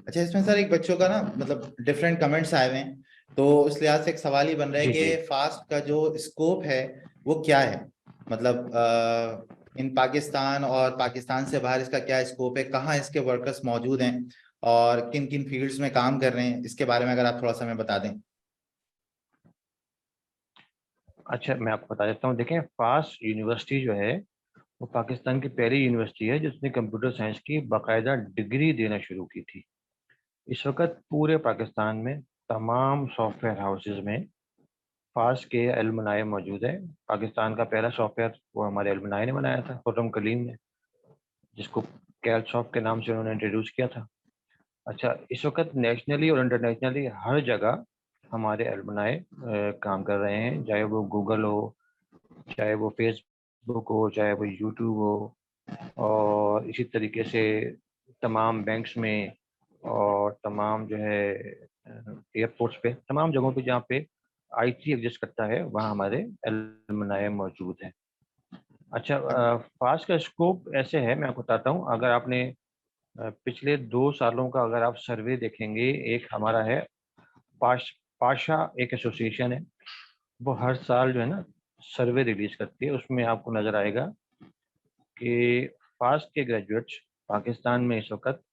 A: अच्छा, इसमें सर एक बच्चों का ना मतलब डिफरेंट कमेंट्स आए हुए हैं, तो उस लिहाज से एक सवाल ही बन रहा है
B: जी जी।
A: कि फास्ट का जो स्कोप है वो क्या है? मतलब इन पाकिस्तान और पाकिस्तान से बाहर इसका क्या स्कोप है, कहाँ इसके वर्कर्स मौजूद हैं और किन किन फील्ड्स में काम कर रहे हैं, इसके बारे में अगर आप थोड़ा सा हमें बता दें।
B: अच्छा, मैं आपको बता देता हूँ। देखें, फास्ट यूनिवर्सिटी जो है वो पाकिस्तान की पहली यूनिवर्सिटी है जिसने कंप्यूटर साइंस की बाकायदा डिग्री देना शुरू की थी। इस वक्त पूरे पाकिस्तान में तमाम सॉफ्टवेयर हाउसेज में फास्ट के एलुमनाई मौजूद है। पाकिस्तान का पहला सॉफ्टवेयर वो हमारे एलुमनाई ने बनाया था, खुर्रम कलीम ने, जिसको कैलसॉफ्ट के नाम से उन्होंने इंट्रोड्यूस किया था। अच्छा, इस वक्त नेशनली और इंटरनेशनली हर जगह हमारे एलुमनाई काम कर रहे हैं, चाहे वो गूगल हो, चाहे वो फेसबुक हो, चाहे वो यूट्यूब हो, और इसी तरीके से तमाम बैंक्स में, और तमाम जो है एयरपोर्ट्स पे, तमाम जगहों पे जहाँ पे आईटी एग्जिस्ट करता है वहाँ हमारे एलुमनाई मौजूद हैं। अच्छा, फास्ट का स्कोप ऐसे है, मैं आपको बताता हूँ। अगर आपने पिछले 2 सालों का अगर आप सर्वे देखेंगे, एक हमारा है पाशा, एक एसोसिएशन है, वो हर साल जो है ना सर्वे रिलीज करती है। उसमें आपको नजर आएगा कि फास्ट के ग्रेजुएट्स पाकिस्तान में इस वक्त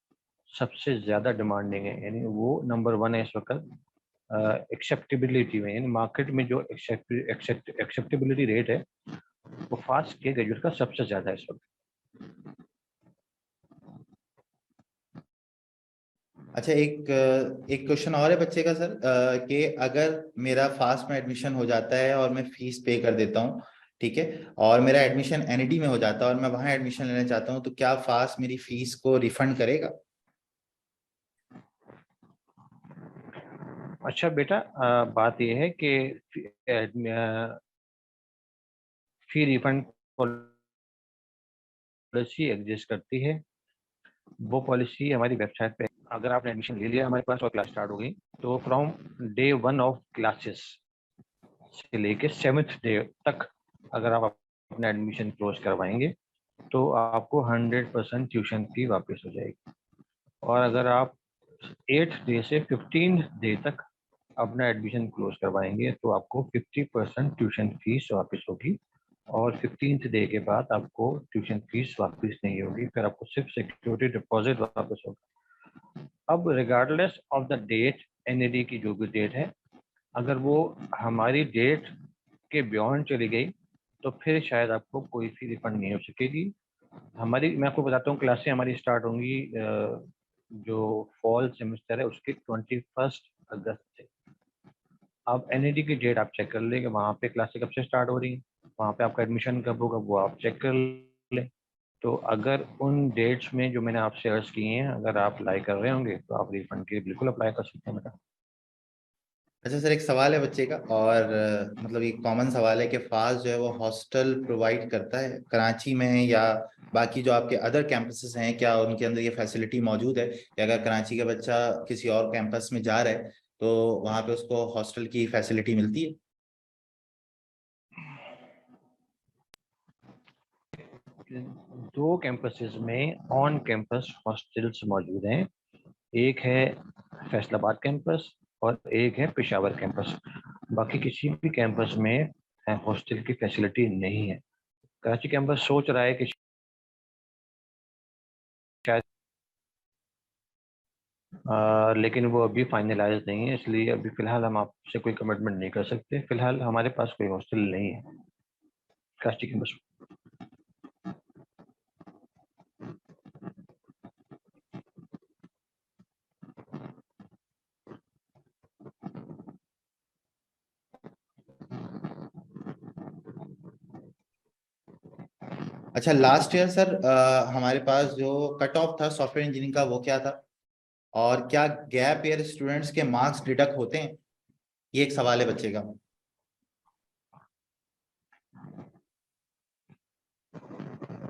B: सबसे ज़्यादा डिमांडिंग है, यानी वो नंबर 1 है इस वक्त एक्सेप्टेबिलिटी में, यानी मार्केट में जो एक्सेप्टेबिलिटी रेट है वो फास्ट के ग्रेजुएट का सबसे ज़्यादा है इस वक्त।
A: अच्छा, एक क्वेश्चन और है बच्चे का सर, कि अगर मेरा फास्ट में एडमिशन हो जाता है और मैं फीस पे कर देता हूँ, ठीक है, और मेरा एडमिशन एनईडी में हो जाता है और मैं वहां एडमिशन लेना चाहता हूँ, तो क्या फास्ट मेरी फीस को रिफंड करेगा?
B: अच्छा बेटा, बात यह है कि फी रिफंड पॉलिसी एग्जिस्ट करती है। वो पॉलिसी हमारी वेबसाइट पे, अगर आपने एडमिशन ले लिया हमारे पास और क्लास स्टार्ट हो गई, तो फ्रॉम डे 1 ऑफ क्लासेस से लेके 7th डे तक अगर आप अपना एडमिशन क्लोज करवाएंगे तो आपको 100% ट्यूशन फी वापस हो जाएगी। और अगर आप 8th डे से 15th डे तक अपना एडमिशन क्लोज करवाएंगे तो आपको 50% ट्यूशन फीस वापस होगी, और 15th डे के बाद आपको ट्यूशन फीस वापस नहीं होगी, फिर आपको सिर्फ सिक्योरिटी डिपॉजिट वापस होगा। अब regardless of the date, NED की जो भी डेट है, अगर वो हमारी डेट के बियॉन्ड चली गई तो फिर शायद आपको कोई सी रिफंड नहीं हो सकेगी। मैं आपको बताता हूँ, क्लासें हमारी स्टार्ट होंगी जो फॉल सेमेस्टर है उसकी 21 अगस्त से। आप एनईडी की डेट आप चेक कर लेंगे, वहाँ पे क्लासें कब से स्टार्ट हो रही हैं, वहाँ पे आपका एडमिशन कब होगा वो आप चेक कर लें। तो अगर उन डेट्स में जो मैंने आपसे अर्ज किए हैं अगर आप अप्लाई कर रहे होंगे तो आप रिफंड के लिए बिल्कुल अप्लाई कर सकते हैं बेटा।
A: अच्छा सर, एक सवाल है बच्चे का, और मतलब ये कॉमन सवाल है कि फाज जो है वो हॉस्टल प्रोवाइड करता है कराची में, या बाकी जो आपके अदर कैंपसेस हैं क्या उनके अंदर ये फैसिलिटी मौजूद है कि अगर कराची का बच्चा किसी और कैंपस में जा रहा है तो वहाँ पे उसको हॉस्टल की फैसिलिटी मिलती है?
B: दो कैंपसेस में ऑन कैंपस हॉस्टल्स मौजूद हैं, एक है फैसलाबाद कैंपस और एक है पेशावर कैंपस। बाकी किसी भी कैंपस में हॉस्टल की फैसिलिटी नहीं है। कराची कैंपस सोच रहा है कि शायद लेकिन वो अभी फाइनलाइज नहीं है, इसलिए अभी फिलहाल हम आपसे कोई कमिटमेंट नहीं कर सकते। फिलहाल हमारे पास कोई हॉस्टल नहीं है कराची कैंपस में।
A: अच्छा, लास्ट ईयर सर हमारे पास जो कट ऑफ था सॉफ्टवेयर इंजीनियरिंग का वो क्या था, और क्या गैप ईयर स्टूडेंट्स के मार्क्स डिडक्ट होते हैं? ये एक सवाल है बच्चे का।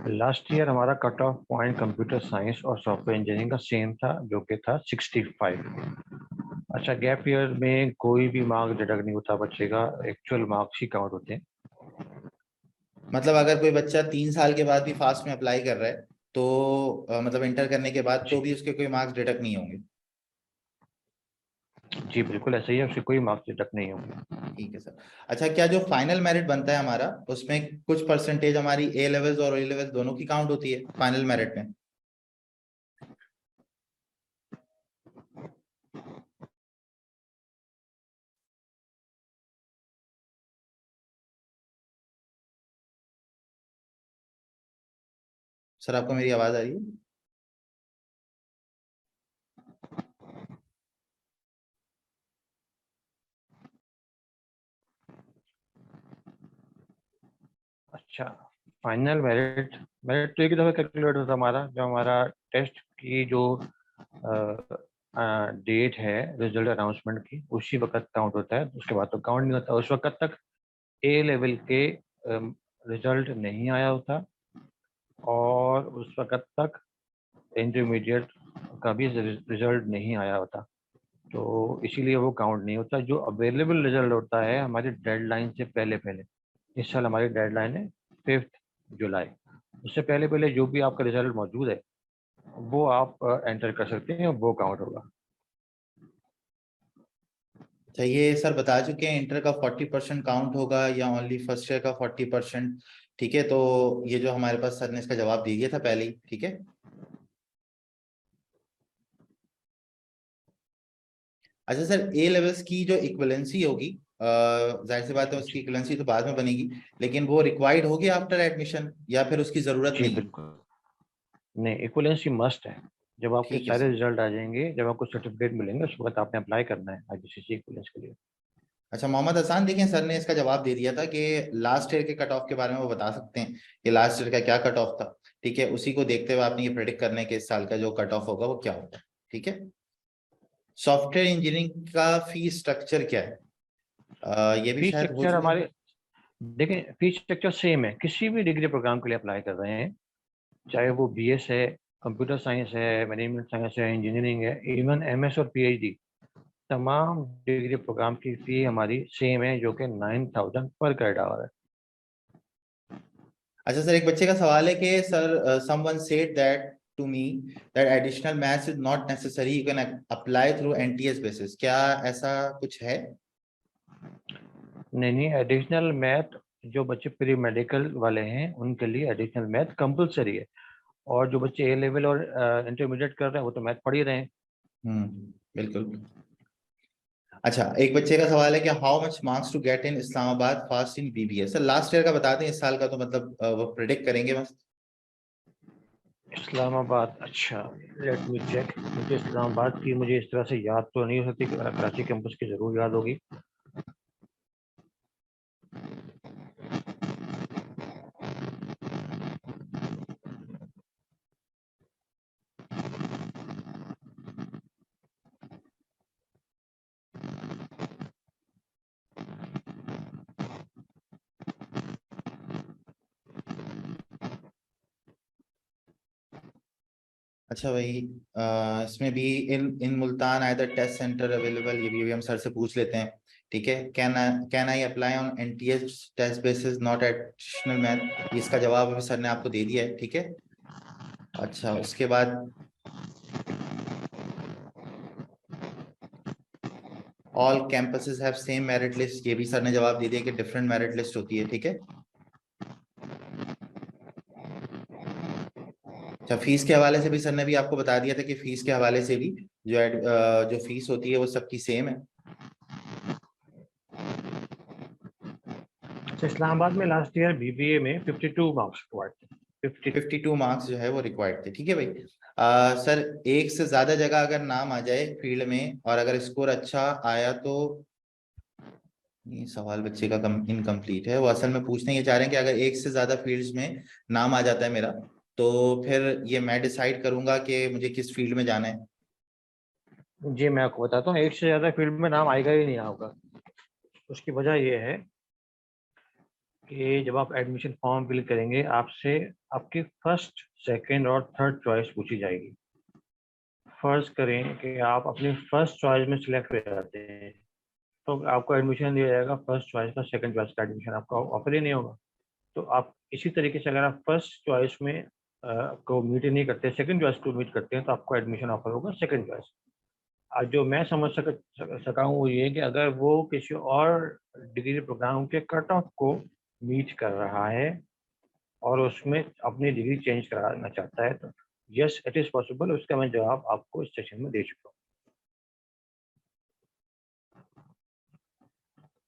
B: लास्ट ईयर हमारा cut off point computer science और सॉफ्टवेयर इंजीनियरिंग का सेम था, जो कि था 65। अच्छा, गैप ईयर में कोई भी मार्क्स डिडक्ट नहीं होता बच्चे का, एक्चुअल मार्क्स ही काउंट होते हैं।
A: मतलब अगर कोई बच्चा 3 साल के बाद भी फास्ट में अप्लाई कर रहा है तो मतलब इंटर करने के बाद तो
B: जी
A: भी उसके कोई मार्क्स डिडक्ट नहीं होंगे?
B: जी बिल्कुल ऐसा ही है, उसके कोई मार्क्स डिडक्ट नहीं होंगे।
A: ठीक है सर। अच्छा, क्या जो फाइनल मेरिट बनता है हमारा उसमें कुछ परसेंटेज हमारी ए लेवल्स और ए लेवल्स दोनों की काउंट होती है फाइनल मेरिट में? सर आपको मेरी आवाज आ रही है?
B: अच्छा, फाइनल मेरिट मेरिट तो एक दफ़ा कैलकुलेट होता है हमारा, जो हमारा टेस्ट की जो डेट है रिजल्ट अनाउंसमेंट की उसी वक्त काउंट होता है, उसके बाद तो काउंट नहीं होता। उस वक्त तक ए लेवल के रिजल्ट नहीं आया होता और उस वक्त तक इंटरमीडिएट का भी रिजल्ट नहीं आया होता, तो इसीलिए वो काउंट नहीं होता। जो अवेलेबल रिजल्ट होता है हमारी डेडलाइन से पहले पहले, इस साल हमारी डेडलाइन है 5 जुलाई, उससे पहले पहले जो भी आपका रिजल्ट मौजूद है वो आप एंटर कर सकते हैं, वो काउंट होगा।
A: अच्छा, ये सर बता चुके हैं इंटर का 40% काउंट होगा या ओनली फर्स्ट ईयर का 40%? ठीक है, तो ये जो हमारे पास सर ने इसका जवाब दे दिया था पहले ही, ठीक है। अच्छा सर, ए लेवल्स की जो इक्वलेंसी होगी, जाहिर सी बात है उसकी इक्वलेंसी तो बाद में बनेगी, लेकिन वो रिक्वायर्ड होगी आफ्टर एडमिशन या फिर उसकी जरूरत
B: जी
A: नहीं है?
B: बिल्कुल, नहीं इक्वलेंसी मस्ट है। जब आपके
A: ठीक है
B: सारे
A: सर।
B: रिजल्ट आ जाएंगे, जब आपको सर्टिफिकेट मिलेंगे, उस वक्त आपने अप्लाई करना है आईजीसीसी इक्वलेंस के लिए।
A: अच्छा मोहम्मद हसान, देखें सर ने इसका जवाब दे दिया था कि लास्ट ईयर के कट ऑफ के बारे में वो बता सकते हैं कि लास्ट ईयर का क्या कट ऑफ था। ठीक है, उसी को देखते हुए आपने ये प्रेडिक्ट करने के इस साल का जो कट ऑफ होगा वो क्या होगा। ठीक है। सॉफ्टवेयर इंजीनियरिंग का फीस स्ट्रक्चर क्या है? ये भी
B: फीस
A: शायद हो
B: स्ट्रक्चर
A: चुका है।
B: हमारे, देखें फीस स्ट्रक्चर सेम है, किसी भी डिग्री प्रोग्राम के लिए अप्लाई कर रहे हैं, चाहे वो बीएस है, कंप्यूटर साइंस है, मैनेजमेंट साइंस है, इंजीनियरिंग है, इवन एमएस और पीएचडी, तमाम डिग्री प्रोग्राम की फी हमारी सेम है, जो कि 9,000 पर क्रेडिट आवर है।
A: अच्छा सर, एक बच्चे का सवाल है कि sir someone said that to me that additional maths is not necessary, you can apply through NTS basis, क्या ऐसा कुछ है?
B: नहीं नहीं, एडिशनल मैथ जो बच्चे प्री मेडिकल वाले हैं उनके लिए एडिशनल मैथ कंपलसरी है, और जो बच्चे ए लेवल और इंटरमीडिएट कर रहे हैं वो तो मैथ पढ़ ही रहे हैं,
A: बिल्कुल। अच्छा, एक बच्चे का सवाल है कि how much marks to get in Islamabad FAST in BBA. Sir last year का बता दें, इस साल का तो मतलब वो प्रिडिक्ट करेंगे बस।
B: इस्लामाबाद, अच्छा लेट मी चेक। मुझे इस्लामाबाद की मुझे इस तरह से याद तो नहीं हो सकती, कराची कैंपस की जरूर याद होगी।
A: अच्छा भाई, इसमें भी in in Multan either test centre available, ये भी हम सर से पूछ लेते हैं। ठीक है, can I apply on NTS test basis not additional math. इसका जवाब अभी सर ने आपको दे दिया है। ठीक है, अच्छा उसके बाद all campuses have same merit list, ये भी सर ने जवाब दे दिया कि डिफरेंट मेरिट लिस्ट होती है। ठीक है, अच्छा फीस के हवाले से भी सर ने भी आपको बता दिया था कि फीस के हवाले से भी जो फीस होती है वो सबकी सेम है।
B: अच्छा, इस्लामाबाद में लास्ट ईयर बीबीए में 52 मार्क्स रिक्वायर्ड थे।
A: 52 मार्क्स जो है वो रिक्वायर्ड थे। ठीक है भाई, सर एक से ज्यादा जगह अगर नाम आ जाए फील्ड में और अगर स्कोर अच्छा आया तो, ये सवाल बच्चे का इनकम्प्लीट है। वो असल में पूछने ये चाह रहे हैं कि अगर एक से ज्यादा फील्ड्स में नाम आ जाता है मेरा, तो फिर ये मैं डिसाइड करूंगा कि मुझे किस फील्ड में जाना है।
B: जी मैं आपको बताता हूँ, एक से ज़्यादा फील्ड में नाम आएगा ही नहीं होगा। उसकी वजह ये है कि जब आप एडमिशन फॉर्म फिल करेंगे, आपसे आपकी फर्स्ट, सेकंड और थर्ड चॉइस पूछी जाएगी। फर्ज करें कि आप अपनी फर्स्ट चॉइस में सिलेक्ट हो जाते हैं, तो आपको एडमिशन दिया जाएगा फर्स्ट चॉइस का, सेकंड चॉइस का एडमिशन आपका ऑफर ही नहीं होगा। तो आप इसी तरीके से अगर आप फर्स्ट चॉइस में को मीट नहीं करते, सेकंड चॉइस को मीट करते हैं, तो आपको एडमिशन ऑफर होगा सेकंड चॉइस। आज जो मैं समझ सका हूँ वो ये कि अगर वो किसी और डिग्री प्रोग्राम के कट ऑफ को मीट कर रहा है और उसमें अपनी डिग्री चेंज कराना चाहता है, तो यस इट इज़ पॉसिबल। उसका मैं जवाब आपको इस सेशन में दे चुका हूँ।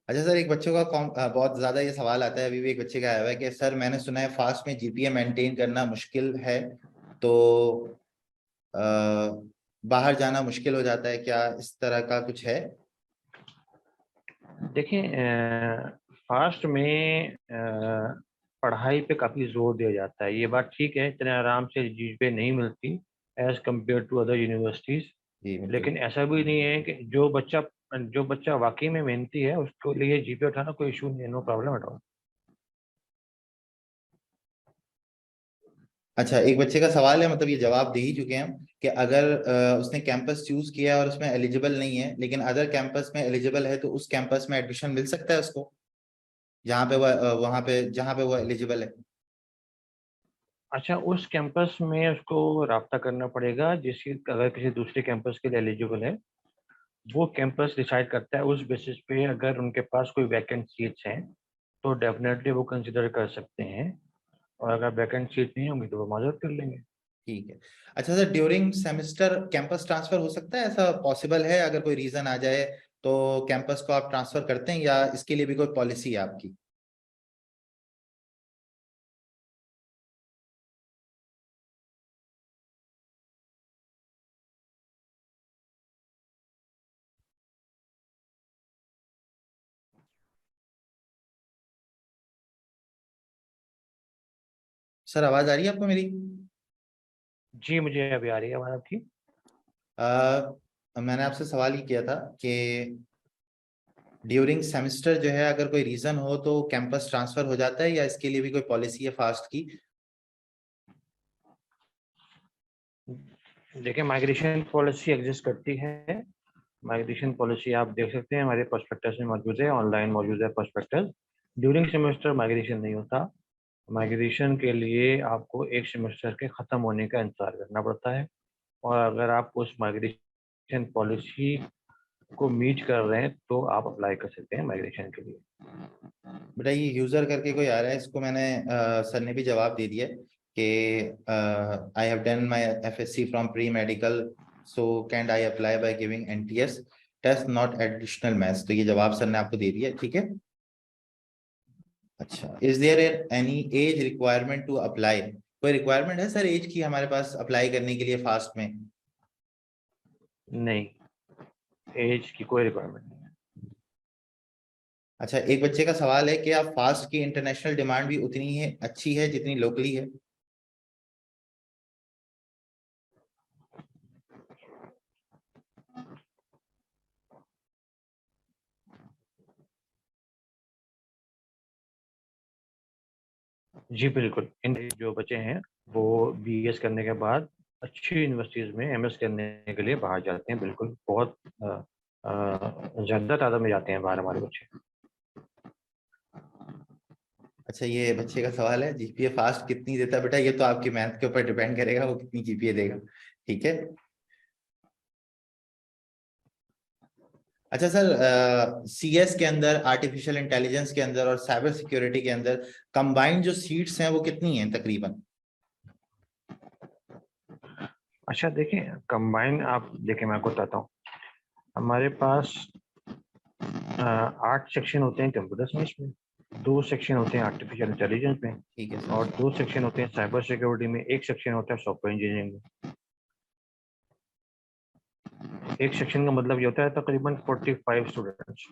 A: अच्छा सर, एक बच्चों का बहुत ज्यादा ये सवाल आता है, अभी भी एक बच्चे का आया हुआ है कि सर मैंने सुना है फास्ट में जीपीए मेंटेन करना मुश्किल है, तो अ, बाहर जाना मुश्किल हो जाता है क्या, इस तरह का कुछ है?
B: देखिए, फास्ट में पढ़ाई पे काफ़ी जोर दिया जाता है, ये बात ठीक है, इतने आराम से जीपे नहीं मिलती as compare to other universities.
A: जी बिल्कुल।
B: लेकिन ऐसा भी नहीं है कि जो बच्चा वाकई में मेहनती है उसके लिए जीपे उठाना कोई इशू नहीं है, नो प्रॉब्लम एट ऑल।
A: अच्छा, एक बच्चे का सवाल है, मतलब ये जवाब दे ही चुके हैं हम, कि अगर उसने कैंपस चूज किया और उसमें एलिजिबल नहीं है लेकिन अदर कैंपस में एलिजिबल है, तो उस कैंपस में एडमिशन मिल सकता है उसको, जहाँ पे वह वहाँ पे जहाँ पे वो एलिजिबल है?
B: अच्छा, उस कैंपस में उसको राब्ता करना पड़ेगा जिसकी, अगर किसी दूसरे कैंपस के लिए एलिजिबल है, वो कैंपस डिसाइड करता है उस बेसिस पे। अगर उनके पास कोई वैकेंट सीट्स हैं तो डेफिनेटली वो कंसिडर कर सकते हैं, और अगर वैकेंट सीट नहीं होंगी तो वो माजूद कर लेंगे।
A: ठीक है। अच्छा sir, during semester campus transfer हो सकता है, ऐसा पॉसिबल है? अगर कोई रीजन आ जाए तो कैंपस को आप ट्रांसफर करते हैं या इसके लिए भी कोई पॉलिसी है आपकी? सर आवाज आ रही है आपको मेरी?
B: जी मुझे अभी आ रही है आवाज़ आपकी।
A: मैंने आपसे सवाल ही किया था कि ड्यूरिंग सेमेस्टर जो है अगर कोई रीजन हो तो कैंपस ट्रांसफर हो जाता है या इसके लिए भी कोई पॉलिसी है फास्ट की?
B: देखिए, माइग्रेशन पॉलिसी एग्जिस्ट करती है। माइग्रेशन पॉलिसी आप देख सकते हैं, हमारे प्रोस्पेक्टस में मौजूद है, ऑनलाइन मौजूद है प्रोस्पेक्टस। ड्यूरिंग सेमेस्टर माइग्रेशन नहीं होता। माइग्रेशन के लिए आपको एक सेमेस्टर के ख़त्म होने का इंतज़ार करना पड़ता है, और अगर आप उस माइग्रेशन पॉलिसी को मीट कर रहे हैं तो आप अप्लाई कर सकते हैं माइग्रेशन के लिए।
A: बेटा ये यूजर करके कोई आ रहा है, इसको मैंने सर ने भी जवाब दे दिया कि I have done my FSc from pre medical so can't I apply by giving NTS test not additional maths? तो ये जवाब सर ने आपको दे दिया, ठीक है। अच्छा, is there any age requirement to apply? कोई रिक्वायरमेंट है सर एज की हमारे पास अप्लाई करने के लिए फास्ट में?
B: नहीं, एज की कोई रिक्वायरमेंट नहीं है।
A: अच्छा, एक बच्चे का सवाल है कि आप फास्ट की इंटरनेशनल डिमांड भी उतनी है अच्छी है जितनी लोकली है?
B: जी बिल्कुल, इन जो बच्चे हैं वो बीएस करने के बाद अच्छी यूनिवर्सिटीज में एमएस करने के लिए बाहर जाते हैं। बिल्कुल, बहुत ज़्यादा तादाद में जाते हैं बाहर हमारे बच्चे।
A: अच्छा, ये बच्चे का सवाल है जीपीए फास्ट कितनी देता है? बेटा ये तो आपकी मैथ के ऊपर डिपेंड करेगा वो कितनी जीपीए देगा, ठीक है। अच्छा सर, सीएस के अंदर, आर्टिफिशियल इंटेलिजेंस के अंदर और साइबर सिक्योरिटी के अंदर कंबाइंड जो सीट्स हैं वो कितनी हैं तकरीबन?
B: अच्छा देखिए, कंबाइन आप देखिए मैं आपको बताता हूँ। हमारे पास 8 सेक्शन होते हैं कंप्यूटर साइंस में, 2 सेक्शन होते हैं आर्टिफिशियल इंटेलिजेंस में,
A: ठीक है
B: और
A: सर।
B: 2 सेक्शन होते हैं साइबर सिक्योरिटी में, 1 सेक्शन होता है सॉफ्टवेयर इंजीनियरिंग में। एक सेक्शन का मतलब ये होता है तकरीबन 45 स्टूडेंट्स।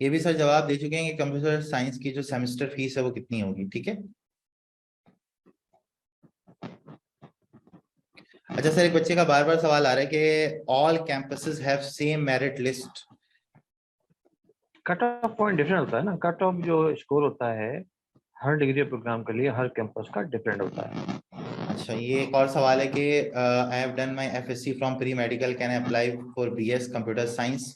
A: ये भी सर जवाब दे चुके हैं कि कंप्यूटर साइंस की जो सेमेस्टर फीस है वो कितनी होगी, ठीक है। अच्छा सर, एक बच्चे का बार बार सवाल आ रहा है कि all campuses have same merit list.
B: Cut off point different होता है ना, कट ऑफ जो स्कोर होता है हर डिग्री प्रोग्राम के लिए हर कैंपस का डिफरेंट होता है।
A: अच्छा, ये एक और सवाल है कि I have done my FSc from pre medical, can I apply for BS computer science?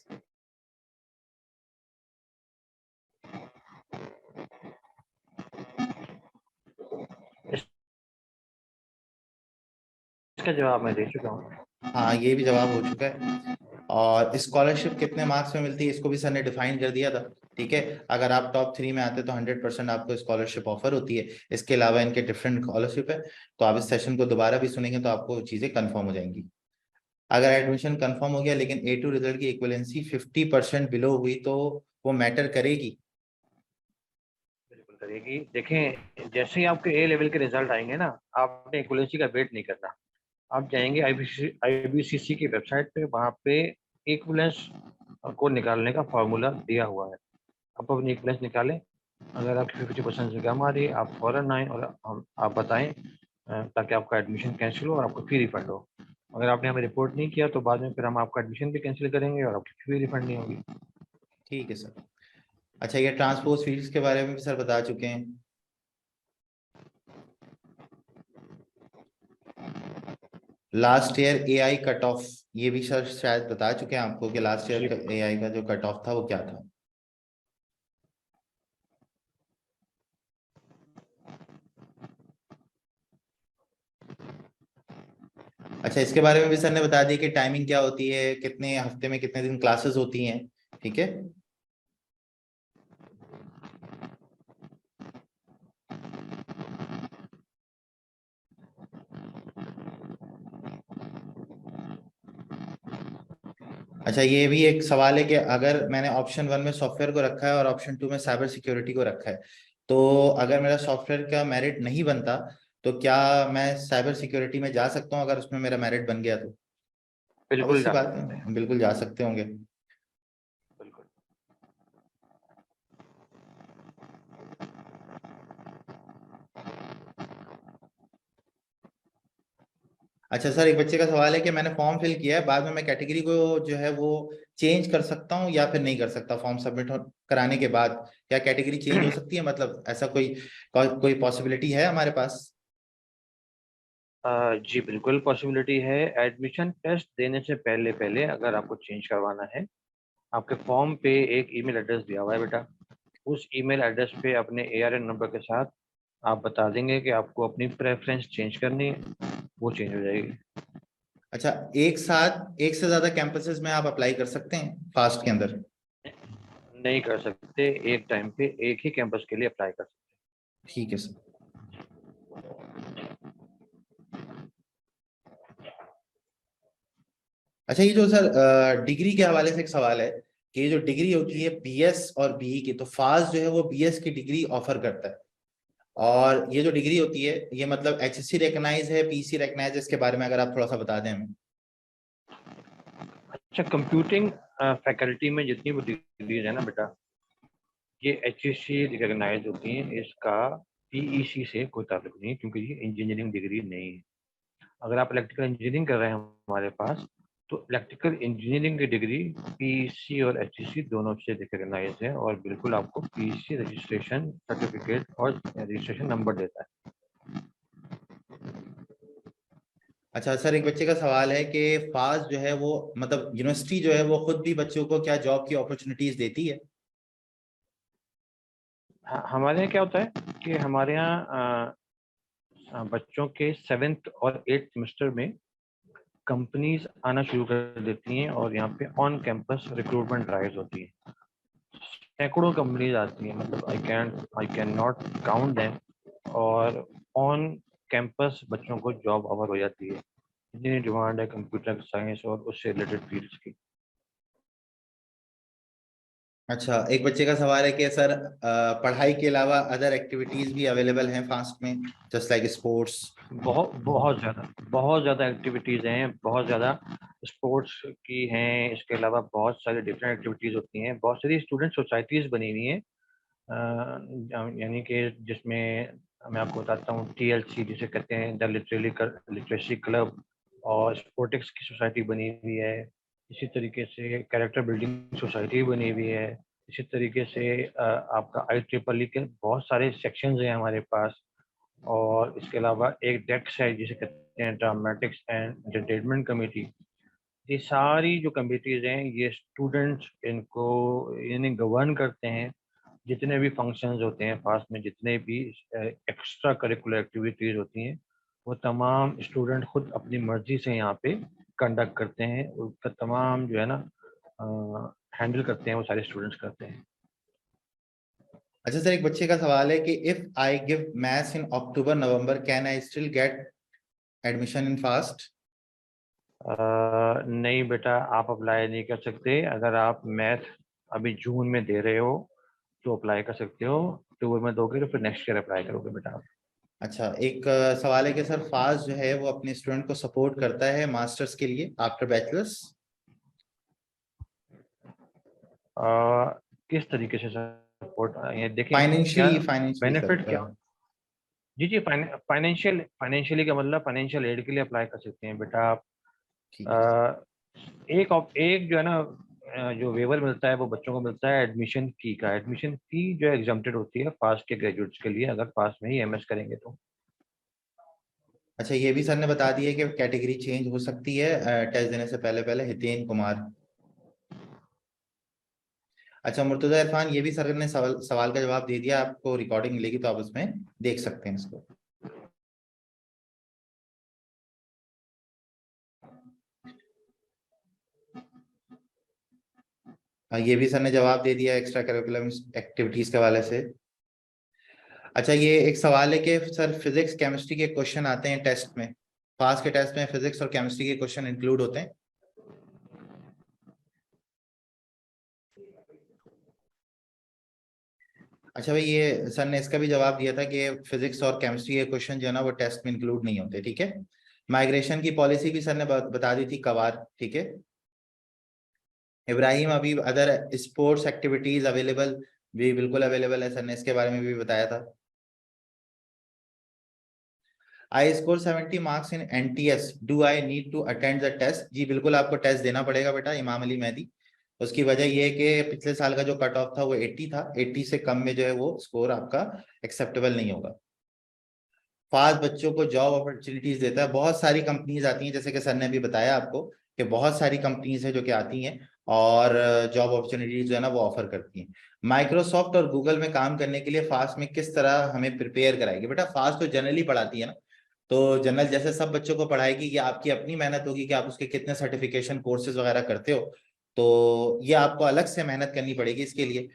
B: इसका जवाब मैं दे चुका हूँ।
A: हाँ, ये भी जवाब हो चुका है। और स्कॉलरशिप कितने मार्क्स में मिलती है इसको भी सर ने डिफाइन कर दिया था, ठीक है। अगर आप टॉप 3 में आते तो 100% आपको स्कॉलरशिप ऑफर होती है। इसके अलावा इनके डिफरेंट स्कॉलरशिप है, तो आप इस सेशन को दोबारा भी सुनेंगे तो आपको चीजें कंफर्म हो जाएंगी। अगर एडमिशन कंफर्म हो गया लेकिन A2 रिजल्ट की इक्विवेलेंसी 50% बिलो हुई तो वो मैटर करेगी?
B: बिल्कुल करेगी। देखें, जैसे ही आपके ए लेवल के रिजल्ट आएंगे ना, आपने इक्वलेंसी का वेट नहीं करना। आप जाएंगे आईबीसीसी की वेबसाइट पे, वहाँ पे इक्वलेंस को निकालने का फार्मूला दिया हुआ है। आप अपनी इक्वलेंस निकालें। अगर आपकी 50% से कम आ रही है, आप फौरन आएँ और आप बताएं, ताकि आपका एडमिशन कैंसिल हो और आपको फी रिफंड हो। अगर आपने हमें रिपोर्ट नहीं किया तो बाद में फिर हम आपका एडमिशन भी कैंसिल करेंगे और आपकी फी रिफंड नहीं होगी।
A: ठीक है सर। अच्छा, ये ट्रांसपोर्ट फीस के बारे में भी सर बता चुके हैं। Last year AI cut off, ये भी सर शायद बता चुके हैं आपको कि लास्ट ईयर का एआई का जो कट ऑफ था वो क्या था। अच्छा, इसके बारे में भी सर ने बता दिया कि टाइमिंग क्या होती है, कितने हफ्ते में कितने दिन क्लासेस होती हैं, ठीक है। अच्छा, ये भी एक सवाल है कि अगर मैंने ऑप्शन 1 में सॉफ्टवेयर को रखा है और ऑप्शन 2 में साइबर सिक्योरिटी को रखा है, तो अगर मेरा सॉफ्टवेयर का मेरिट नहीं बनता तो क्या मैं साइबर सिक्योरिटी में जा सकता हूँ अगर उसमें मेरा मेरिट बन गया तो?
B: बिल्कुल
A: अवश्य
B: जा
A: बात
B: सकते हैं।
A: है, बिल्कुल जा सकते होंगे।
B: बिल्कुल।
A: अच्छा सर, एक बच्चे का सवाल है कि मैंने फॉर्म फिल किया है, बाद में मैं कैटेगरी को जो है वो चेंज कर सकता हूँ या फिर नहीं कर सकता? फॉर्म सबमिट कराने के बाद क्या कैटेगरी चेंज हो सकती है? मतलब ऐसा कोई पॉसिबिलिटी है हमारे पास?
B: जी बिल्कुल पॉसिबिलिटी है। एडमिशन टेस्ट देने से पहले पहले अगर आपको चेंज करवाना है, आपके फॉर्म पे एक ईमेल एड्रेस दिया हुआ है बेटा। उस ईमेल एड्रेस पे अपने ARN नंबर के साथ आप बता देंगे कि आपको अपनी प्रेफरेंस चेंज करनी है, वो चेंज हो जाएगी।
A: अच्छा, एक साथ एक से ज्यादा कैंपसेस में आप अप्लाई कर सकते हैं फास्ट के अंदर?
B: नहीं कर सकते, एक टाइम पे एक ही कैंपस के लिए अप्लाई कर सकते।
A: ठीक है सर। अच्छा, ये जो सर डिग्री के हवाले से एक सवाल है कि ये जो डिग्री होती है बीएस और बीई की, तो फास्ट जो है वो बीएस की डिग्री ऑफर करता है, और ये जो डिग्री होती है ये मतलब एचएससी रिकग्नाइज है, पीसी रिकग्नाइज है, इसके बारे में अगर आप थोड़ा सा बता दें हमें।
B: अच्छा, कंप्यूटिंग फैकल्टी में जितनी भी डिग्रीज है ना बेटा, ये एचईसी रिकॉग्नाइज होती हैं, इसका पीईसी से कोई ताल्लुक नहीं है, क्योंकि ये इंजीनियरिंग डिग्री नहीं है। अगर आप इलेक्ट्रिकल इंजीनियरिंग कर रहे हैं हमारे पास, तो इलेक्ट्रिकल इंजीनियरिंग की डिग्री पीईसी और एचईसी दोनों से रिकॉग्नाइज है, और बिल्कुल आपको पीईसी रजिस्ट्रेशन सर्टिफिकेट और रजिस्ट्रेशन नंबर देता है।
A: अच्छा सर, एक बच्चे का सवाल है कि फास्ट जो है वो मतलब यूनिवर्सिटी जो है वो खुद भी बच्चों को क्या जॉब की अपॉर्चुनिटीज देती है?
B: हमारे यहाँ क्या होता है कि हमारे यहाँ बच्चों के 7th और 8th सेमेस्टर में कंपनीज आना शुरू कर देती हैं, और यहाँ पे ऑन कैंपस रिक्रूटमेंट ड्राइव्स होती हैं। सैकड़ों कंपनीज आती हैं, मतलब I can not count them, और ऑन कैंपस बच्चों को जॉब ऑफर हो जाती है। इतनी डिमांड है कंप्यूटर साइंस और उससे रिलेटेड फील्ड्स की।
A: अच्छा, एक बच्चे का सवाल है कि सर पढ़ाई के अलावा अदर एक्टिविटीज भी अवेलेबल हैं फास्ट में, जस्ट लाइक स्पोर्ट्स?
B: बहुत ज़्यादा एक्टिविटीज़ हैं, बहुत ज़्यादा स्पोर्ट्स की हैं। इसके अलावा बहुत सारी डिफरेंट एक्टिविटीज़ होती हैं, बहुत सारी स्टूडेंट सोसाइटीज़ बनी हुई हैं, यानी कि जिसमें मैं आपको बताता हूँ, टीएलसी जिसे कहते हैं, द लिटरेसी क्लब, और स्पोर्टिक्स की सोसाइटी बनी हुई है। इसी तरीके से कैरेक्टर बिल्डिंग सोसाइटी बनी हुई है। इसी तरीके से आपका IEEE के बहुत सारे सेक्शंस हैं हमारे पास। और इसके अलावा एक डेक्स है जिसे कहते हैं ड्रामेटिक्स एंड एंटरटेनमेंट कमेटी। ये सारी जो कमेटीज हैं, ये स्टूडेंट्स इनको इन्हें गवर्न करते हैं। जितने भी फंक्शंस होते हैं पास में, जितने भी एक्स्ट्रा करिकुलर एक्टिविटीज होती हैं, वो तमाम स्टूडेंट खुद अपनी मर्जी से यहाँ पे कंडक्ट करते हैं। उसका तमाम जो है ना हैंडल करते हैं, वो सारे स्टूडेंट्स करते हैं।
A: अच्छा सर, एक बच्चे का सवाल है कि if I give maths in October November can I still get admission in fast?
B: नहीं बेटा, आप अप्लाई नहीं कर सकते। अगर आप मैथ अभी जून में दे रहे हो तो अप्लाई कर सकते हो, अक्टूबर में दोगे तो फिर नेक्स्ट ईयर अप्लाई करोगे बेटा आप।
A: अच्छा, एक सवाल है कि सर फास्ट जो है वो अपने स्टूडेंट को सपोर्ट करता है मास्टर्स के लिए आफ्टर बैचलर्स?
B: किस तरीके से सपोर्ट, ये देखें क्या
A: फाइनेंशियली
B: बेनिफिट क्या।
A: सर।
B: जी जी, फाइनेंशियली का मतलब फाइनेंशियल एड के लिए अप्लाई कर सकते हैं बेटा आप।
A: ठीक है।
B: अ, एक जो है ना, जो वेवर मिलता है वो बच्चों को मिलता है एडमिशन फी का। एडमिशन फी जो एग्जम्प्टेड होती है फास्ट के ग्रेजुएट्स के लिए, अगर फास्ट में ही एमएस करेंगे तो।
A: अच्छा, ये भी सर ने बता दिया कि कैटेगरी चेंज हो सकती है टेस्ट देने से पहले पहले। हितेन कुमार। अच्छा, मुर्तजा इरफान, ये भी सर ने सवाल का जवाब दे दिया, आपको रिकॉर्डिंग मिलेगी तो आप उसमें देख सकते हैं इसको। ये भी सर ने जवाब दे दिया एक्स्ट्रा करिकुलम एक्टिविटीज के हवाले से। अच्छा, ये एक सवाल है कि सर फिजिक्स केमिस्ट्री के क्वेश्चन आते हैं टेस्ट में, पास के टेस्ट में फिजिक्स और केमिस्ट्री के क्वेश्चन इंक्लूड होते हैं? अच्छा भाई, ये सर ने इसका भी जवाब दिया था कि फिजिक्स और केमिस्ट्री के क्वेश्चन जो है ना वो टेस्ट में इंक्लूड नहीं होते। ठीक है। माइग्रेशन की पॉलिसी भी सर ने बता दी थी कवार। ठीक है। इब्राहिम, अभी अदर स्पोर्ट्स एक्टिविटीज अवेलेबल? भी बिल्कुल अवेलेबल है, सर ने इसके बारे में भी बताया था। I score 70 marks in NTS, do I need to attend the test? जी बिल्कुल, आपको टेस्ट देना पड़ेगा बेटा इमाम अली मेहदी। उसकी वजह यह है कि पिछले साल का जो कट ऑफ था वो 80 था, 80 से कम में जो है वो स्कोर आपका एक्सेप्टेबल नहीं होगा। फास्ट बच्चों को जॉब अपॉर्चुनिटीज देता है, बहुत सारी कंपनीज आती हैं, जैसे कि सर ने अभी बताया आपको कि बहुत सारी कंपनीज है जो कि आती हैं और जॉब अपॉर्चुनिटीज जो है ना वो ऑफर करती हैं। माइक्रोसॉफ्ट और गूगल में काम करने के लिए फास्ट में किस तरह हमें प्रिपेयर कराएगी? बेटा फास्ट तो जनरली पढ़ाती है ना, तो जनरल जैसे सब बच्चों को पढ़ाएगी, ये आपकी अपनी मेहनत होगी कि आप उसके कितने सर्टिफिकेशन कोर्सेज वगैरह करते हो। तो ये आपको अलग से मेहनत करनी पड़ेगी इसके लिए।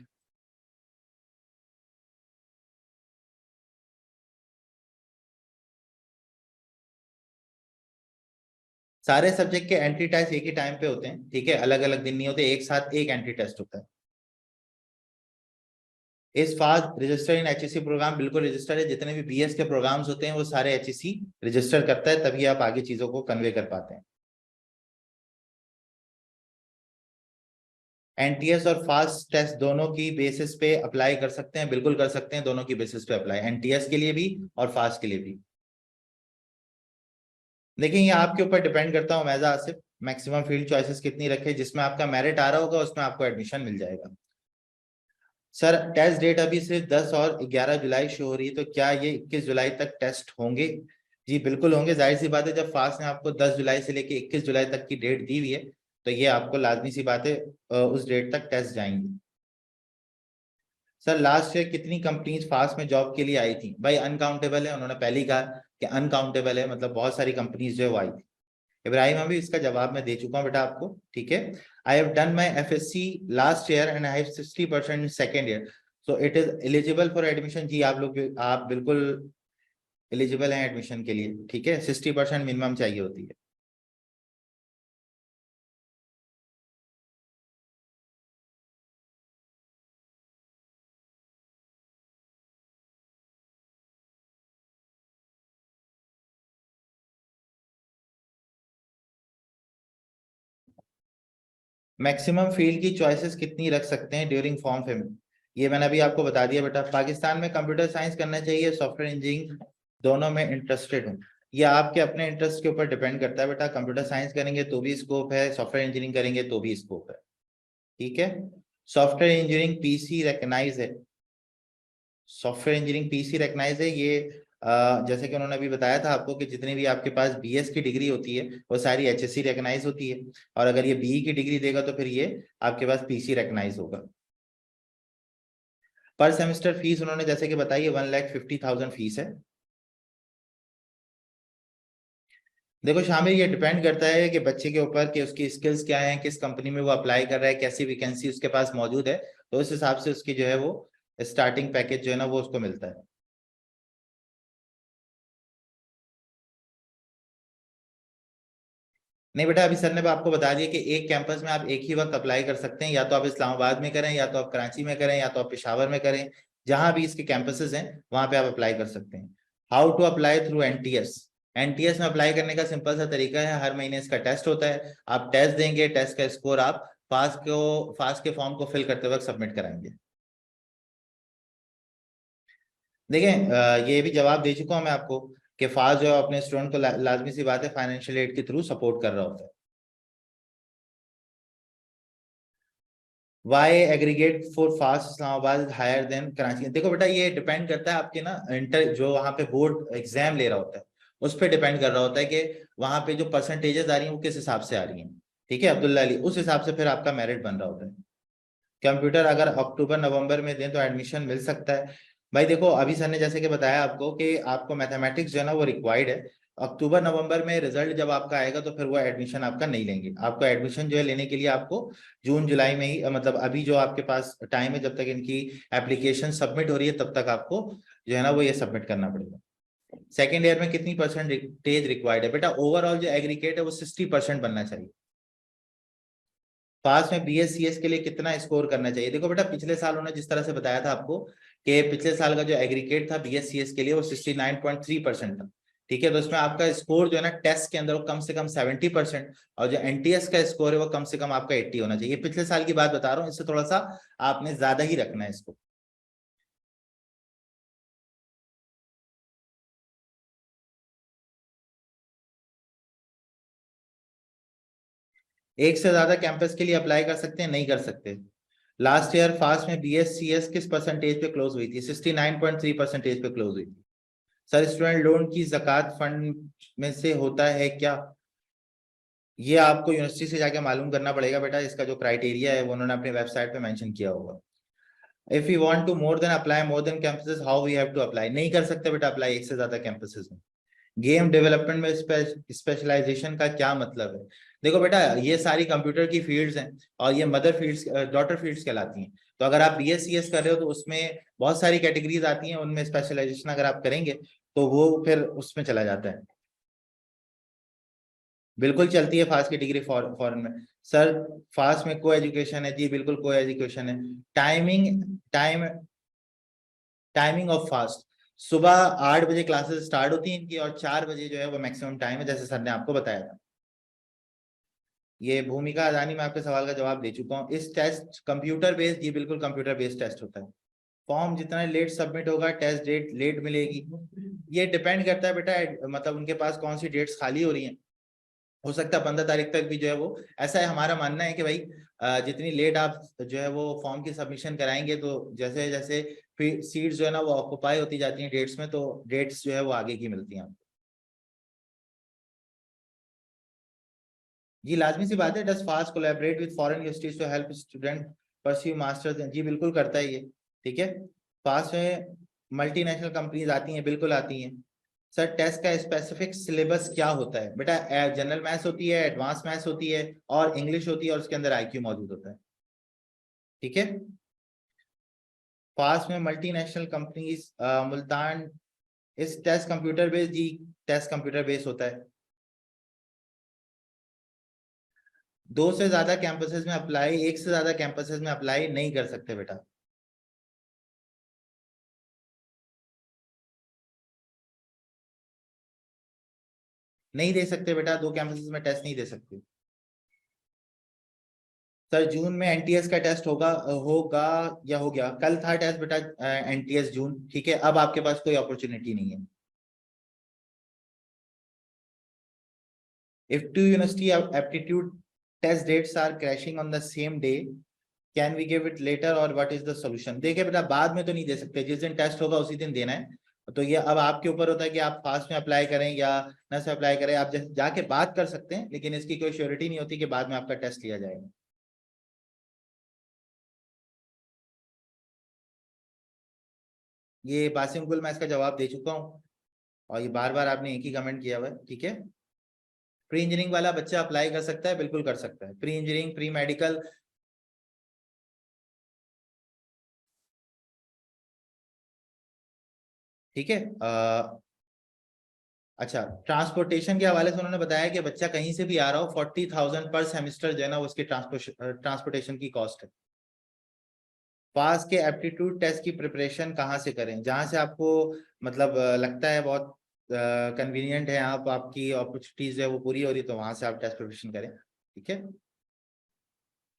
A: सारे सब्जेक्ट के एंट्री टेस्ट एक ही टाइम पे होते हैं, ठीक है, अलग अलग दिन नहीं होते, एक साथ एक एंट्री टेस्ट होता है। इस फास्ट रजिस्टर इन एचईसी प्रोग्राम, बिल्कुल रजिस्टर है, जितने भी बीएस के प्रोग्राम्स होते हैं वो सारे एचईसी रजिस्टर करता है, तभी आप आगे चीजों को कन्वे कर पाते हैं। एनटीएस और फास्ट टेस्ट दोनों की बेसिस पे अप्लाई कर सकते हैं, बिल्कुल कर सकते हैं, दोनों की बेसिस पे अप्लाई, एनटीएस के लिए भी और फास्ट के लिए भी। देखिए ये आपके ऊपर डिपेंड करता हूँ major Asif, maximum field choices कितनी रखे, जिसमें आपका मेरिट आ रहा होगा उसमें आपको एडमिशन मिल जाएगा। सर टेस्ट डेट अभी सिर्फ 10 और 11 जुलाई शो हो रही है, तो क्या ये 21 जुलाई तक टेस्ट होंगे? जी बिल्कुल होंगे, जाहिर सी बात है, जब फास्ट ने आपको 10 जुलाई से लेके 21 जुलाई तक की डेट दी हुई है, तो ये आपको लाजमी सी बात है उस डेट तक टेस्ट जाएंगे। सर लास्ट ईयर कितनी कंपनीज फास्ट में जॉब के लिए आई थी? भाई अनकाउंटेबल है, उन्होंने पहले ही कहा कि अनकाउंटेबल है, मतलब बहुत सारी कंपनीज जो है वो आई थी। इब्राहिम, अभी इसका जवाब मैं दे चुका हूँ बेटा आपको, ठीक है। I have done my FSC last year and I have 60% in second year, so it is eligible for admission. जी आप बिल्कुल एलिजिबल हैं एडमिशन के लिए, ठीक है, 60% मिनिमम चाहिए होती है। मैक्सिमम फील्ड की चॉइसेस कितनी रख सकते हैं ड्यूरिंग फॉर्म फिलिंग? ये मैंने अभी आपको बता दिया बेटा। पाकिस्तान में कंप्यूटर साइंस करना चाहिए, सॉफ्टवेयर इंजीनियरिंग, दोनों में इंटरेस्टेड हूँ। ये आपके अपने इंटरेस्ट के ऊपर डिपेंड करता है बेटा। कंप्यूटर साइंस करेंगे तो भी स्कोप है, सॉफ्टवेयर इंजीनियरिंग करेंगे तो भी स्कोप है, ठीक है। सॉफ्टवेयर इंजीनियरिंग पीसी रिकग्नाइज है, सॉफ्टवेयर इंजीनियरिंग पीसी रिकग्नाइज है। ये जैसे कि उन्होंने अभी बताया था आपको कि जितनी भी आपके पास बीएस की डिग्री होती है वो सारी एचएससी रिकग्नाइज होती है, और अगर ये बीई की डिग्री देगा तो फिर ये आपके पास पीसी रिकग्नाइज होगा। पर सेमेस्टर फीस उन्होंने जैसे कि बताई 1,50,000 फीस है। देखो शामिर, ये डिपेंड करता है कि बच्चे के ऊपर कि उसकी स्किल्स क्या है, किस कंपनी में वो अप्लाई कर रहा है, कैसी वैकेंसी उसके पास मौजूद है, तो उस हिसाब से उसकी जो है वो स्टार्टिंग पैकेज जो है ना वो उसको मिलता है। नहीं बेटा, अभी सर ने आपको बता दिया कि एक कैंपस में आप एक ही वक्त अप्लाई कर सकते हैं, या तो आप इस्लामाबाद में करें, या तो आप कराची में करें, या तो आप पेशावर में करें, जहां भी इसके कैंपसेस हैं वहां पे आप अप्लाई कर सकते हैं। How to apply through NTS? NTS में अप्लाई करने का सिंपल सा तरीका है, हर महीने इसका टेस्ट होता है, आप टेस्ट देंगे, टेस्ट का स्कोर आप फास्ट के फॉर्म को फिल करते वक्त सबमिट कराएंगे। देखें ये भी जवाब दे चुका हूं मैं आपको कि फास्ट जो है अपने स्टूडेंट को लाजमी सी बात है फाइनेंशियल एड के थ्रू सपोर्ट कर रहा होता है। Why aggregate for FAST Islamabad higher than Karachi? देखो बेटा ये डिपेंड करता है आपके ना इंटर जो वहाँ पे बोर्ड एग्जाम ले रहा होता है उस पर डिपेंड कर रहा होता है कि वहाँ पे जो परसेंटेजेस आ रही हैं वो किस हिसाब से आ रही हैं, ठीक है अब्दुल्ला अली, उस हिसाब से फिर आपका मेरिट बन रहा होता है। कंप्यूटर अगर अक्टूबर नवंबर में दें तो एडमिशन मिल सकता है? भाई देखो अभी सर ने जैसे कि बताया आपको कि आपको मैथमेटिक्स जो है ना वो रिक्वायर्ड है, अक्टूबर नवंबर में रिजल्ट जब आपका आएगा तो फिर वो एडमिशन आपका नहीं लेंगे। आपको एडमिशन जो है लेने के लिए आपको जून जुलाई में ही मतलब अभी जो आपके पास टाइम है जब तक इनकी एप्लीकेशन सबमिट हो रही है तब तक आपको जो है ना वो ये सबमिट करना पड़ेगा। सेकेंड ईयर में कितनी परसेंटेज रिक्वायर्ड है? बेटा ओवरऑल जो एग्रीगेट है वो 60% बनना चाहिए। पास में BScs के लिए कितना स्कोर करना चाहिए? देखो बेटा पिछले साल उन्होंने जिस तरह से बताया था आपको कि पिछले साल का जो एग्रीगेट था BScs के लिए वो 69.3% था, ठीक है। तो इसमें आपका स्कोर जो है ना टेस्ट के अंदर वो कम से कम 70%, और जो एनटीएस का स्कोर है वो कम से कम आपका 80 होना चाहिए। पिछले साल की बात बता रहा हूँ, इससे थोड़ा सा आपने ज्यादा ही रखना है इसको। एक से ज्यादा कैंपस के लिए अप्लाई कर सकते हैं? नहीं कर सकते। लास्ट ईयर फास्ट में BScs किस परसेंटेज पे क्लोज हुई थी? 69.3% पे क्लोज हुई थी। सर स्टूडेंट लोन की ज़कात फंड में से होता है क्या? ये आपको यूनिवर्सिटी से जाके मालूम करना पड़ेगा बेटा, इसका जो क्राइटेरिया है वो उन्होंने अपने वेबसाइट पे मेंशन किया होगा। If you want to more than apply more than campuses how we have to apply? नहीं कर सकते बेटा अप्लाई एक से ज्यादा कैंपसेस में। गेम डेवलपमेंट में स्पेशलाइजेशन का क्या मतलब है? देखो बेटा, ये सारी कंप्यूटर की फील्ड्स हैं और ये मदर फील्ड्स, डॉटर फील्ड्स कहलाती हैं। तो अगर आप BSc कर रहे हो तो उसमें बहुत सारी कैटेगरीज आती हैं, उनमें स्पेशलाइजेशन अगर आप करेंगे तो वो फिर उसमें चला जाता है। बिल्कुल चलती है फास्ट की डिग्री फॉरेन में। सर फास्ट में को एजुकेशन है जी, बिल्कुल को एजुकेशन है। टाइमिंग ऑफ फास्ट, सुबह 8 बजे क्लासेस स्टार्ट होती हैं इनकी और 4 बजे जो है वो मैक्सिमम टाइम है, जैसे सर ने आपको बताया था। ये भूमिका अदानी, मैं आपके सवाल का जवाब दे चुका हूँ। इस टेस्ट कंप्यूटर बेस्ड, ये बिल्कुल कंप्यूटर बेस्ड टेस्ट होता है। फॉर्म जितना लेट सबमिट होगा टेस्ट डेट लेट मिलेगी। ये डिपेंड करता है बेटा, मतलब उनके पास कौन सी डेट्स खाली हो रही हैं। हो सकता है 15 तारीख तक भी जो है वो, ऐसा है हमारा मानना है कि भाई जितनी लेट आप जो है वो फॉर्म की सबमिशन कराएंगे तो जैसे जैसे फिर सीट्स जो है ना वो ऑक्युपाई होती जाती हैं डेट्स में, तो डेट्स जो है वो आगे की मिलती हैं। जी लाजमी सी बात है। Does FAST collaborate with foreign universities to help student pursue masters? जी बिल्कुल करता है ये। ठीक है, फास्ट में मल्टीनेशनल कंपनीज आती हैं, बिल्कुल आती हैं। सर टेस्ट का स्पेसिफिक सिलेबस क्या होता है? बेटा जनरल मैथ्स होती है, एडवांस मैथ्स होती है और इंग्लिश होती है और उसके अंदर IQ मौजूद होता है। ठीक है, फास्ट में मल्टीनेशनल कंपनीज मुल्तान, इस टेस्ट कंप्यूटर बेस्ड? जी टेस्ट कंप्यूटर बेस्ड होता है। 2 से ज्यादा कैंपसेस में अप्लाई, 1 से ज्यादा कैंपसेस में अप्लाई नहीं कर सकते बेटा। नहीं दे सकते बेटा, 2 कैंपसेस में टेस्ट नहीं दे सकते। सर जून में NTS का टेस्ट होगा होगा या हो गया? कल था टेस्ट बेटा, NTS जून। ठीक है, अब आपके पास कोई अपॉर्चुनिटी नहीं है। If two university aptitude test dates are crashing on the same day, can we give it later or what is the solution? देखिए बेटा, बाद में तो नहीं दे सकते, जिस दिन टेस्ट होगा उसी दिन देना है। तो ये अब आपके ऊपर होता है कि आप फास्ट में अप्लाई करें या न से अप्लाई करें। आप जाके बात कर सकते हैं, लेकिन इसकी कोई श्योरिटी नहीं होती कि बाद में आपका टेस्ट लिया जाएगा। ये बासिम गुल, मैं इसका जवाब दे चुका हूँ और ये बार बार आपने एक ही कमेंट किया हुआ है। ठीक है, प्री इंजीनियरिंग वाला बच्चा अप्लाई कर सकता है, बिल्कुल कर सकता है। Pre engineering, pre medical. ठीक है, अच्छा ट्रांसपोर्टेशन के हवाले से उन्होंने बताया कि बच्चा कहीं से भी आ रहा हो 40,000 पर सेमेस्टर जो है ना उसकी ट्रांसपोर्टेशन की कॉस्ट है। पास के एप्टीट्यूड टेस्ट की प्रिपरेशन कहाँ से करें? जहां से आपको मतलब लगता है बहुत कन्वीनियंट है, आपकी अपॉर्चुनिटीज है वो पूरी हो रही, तो वहां से आप टेस्ट प्रिपरेशन करें। ठीक है,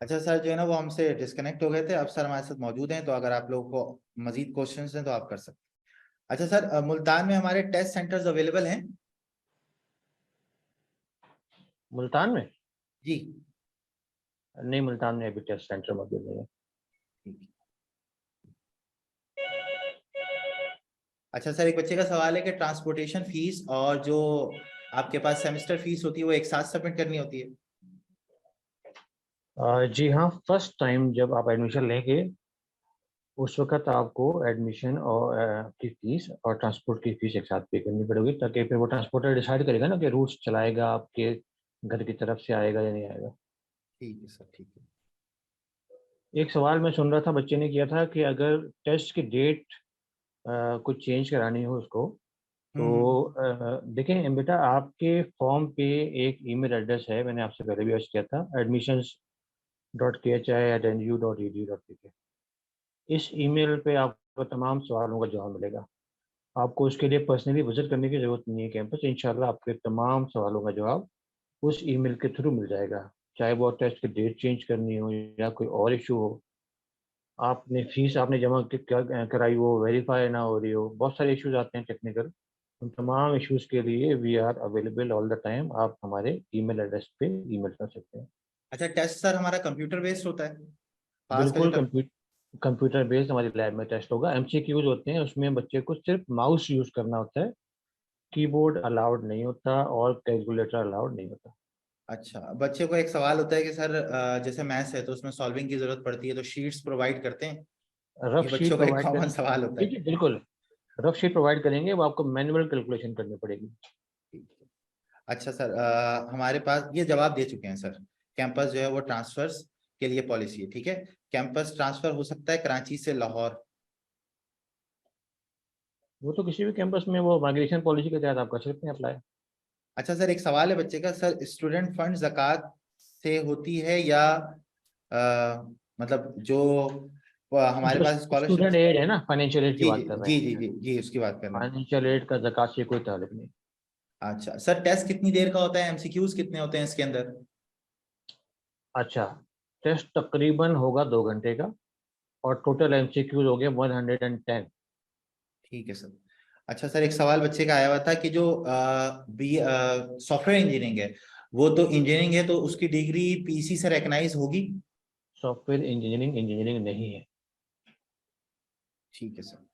A: अच्छा सर जो है ना वो हमसे डिस्कनेक्ट हो गए थे, अब सर हमारे साथ मौजूद हैं, तो अगर आप लोगों को मजीद क्वेश्चंस हैं तो आप कर सकते हैं। अच्छा सर, मुल्तान में हमारे टेस्ट सेंटर्स अवेलेबल हैं?
B: मुल्तान में?
A: जी
B: नहीं, मुल्तान में अभी टेस्ट सेंटर मौजूद नहीं है।
A: ठीक है। अच्छा सर, एक बच्चे का सवाल है कि ट्रांसपोर्टेशन फीस और जो आपके पास सेमेस्टर फीस होती है वो एक साथ सबमिट करनी होती है?
B: जी हाँ, फर्स्ट टाइम जब आप एडमिशन लेंगे उस वक्त आपको एडमिशन और की फीस और ट्रांसपोर्ट की फीस एक साथ पे करनी पड़ेगी, ताकि फिर वो ट्रांसपोर्टर डिसाइड करेगा ना कि रूट्स चलाएगा, आपके घर की तरफ से आएगा या नहीं आएगा।
A: ठीक है सर, ठीक है।
B: एक सवाल मैं सुन रहा था, बच्चे ने किया था कि अगर टेस्ट की डेट कुछ चेंज करानी हो उसको, तो
A: हम्म।
B: देखें बेटा, आपके फॉर्म पे एक ईमेल एड्रेस है, मैंने आपसे पहले भी अर्ज किया था, admissions.khi@nu.edu.pk। इस ईमेल पे आपको तमाम सवालों का जवाब मिलेगा। आपको उसके लिए पर्सनली विजिट करने की ज़रूरत नहीं है कैंपस। इंशाल्लाह आपके तमाम सवालों का जवाब उस ईमेल के थ्रू मिल जाएगा, चाहे वो टेस्ट की डेट चेंज करनी हो या कोई और इशू हो, आपने फीस आपने जमा कराई वो वेरीफाई ना हो रही हो, बहुत सारे इश्यूज आते हैं टेक्निकल। उन तमाम इश्यूज के लिए we are available all the time. आप हमारे ईमेल एड्रेस पे ईमेल कर सकते हैं।
A: अच्छा टेस्ट सर हमारा कंप्यूटर बेस्ड होता है? पास का जो
B: बिल्कुल कंप्यूटर बेस्ड हमारी लैब में टेस्ट होगा। MCQs होते हैं, उसमें बच्चे को सिर्फ माउस यूज़ करना होता है, कीबोर्ड अलाउड नहीं होता और कैलकुलेटर अलाउड नहीं होता।
A: अच्छा, बच्चे को एक सवाल होता है कि सर जैसे मैथ्स है तो उसमें सॉल्विंग की जरूरत पड़ती है, तो शीट्स प्रोवाइड करते हैं?
B: रफ
A: ये
B: शीट
A: बच्चों का एक
B: प्रोवाइड
A: कॉमन
B: कर,
A: सवाल होता
B: जी
A: है।
B: जी बिल्कुल, रफ शीट प्रोवाइड करेंगे, वो आपको मैनुअल कैलकुलेशन करनी पड़ेगी।
A: ठीक है। अच्छा सर, हमारे पास ये जवाब दे चुके हैं सर। कैंपस जो है वो ट्रांसफर्स के लिए पॉलिसी है, ठीक है। कैंपस ट्रांसफर हो सकता है कराची से लाहौर।
B: वो तो किसी भी कैंपस में वो माइग्रेशन पॉलिसी के तहत आप कर सकते हैं अप्लाई।
A: अच्छा सर, एक सवाल है बच्चे का सर, स्टूडेंट फंड ज़कात से होती है या मतलब जो हमारे
B: जो
A: पास स्कॉलरशिप।
B: स्टूडेंट एड है ना, फाइनेंशियल एड की
A: जी जी
B: बात कर रहे
A: जी
B: हैं।
A: जी जी जी, उसकी बात कर रहे हैं।
B: फाइनेंशियल एड का ज़कात से कोई ताल्लुक नहीं।
A: अच्छा सर, टेस्ट कितनी देर का होता है, एमसीक्यूज कितने होते हैं इसके अंदर।
B: अच्छा, टेस्ट तकरीबन होगा 2 घंटे का, और टोटल एमसीक्यूज हो गए 110।
A: ठीक है सर। अच्छा सर, एक सवाल बच्चे का आया हुआ था कि जो बी सॉफ्टवेयर इंजीनियरिंग है, वो तो इंजीनियरिंग है, तो उसकी डिग्री पीसी से रिकॉग्नाइज होगी।
B: सॉफ्टवेयर इंजीनियरिंग इंजीनियरिंग नहीं है।
A: ठीक है सर।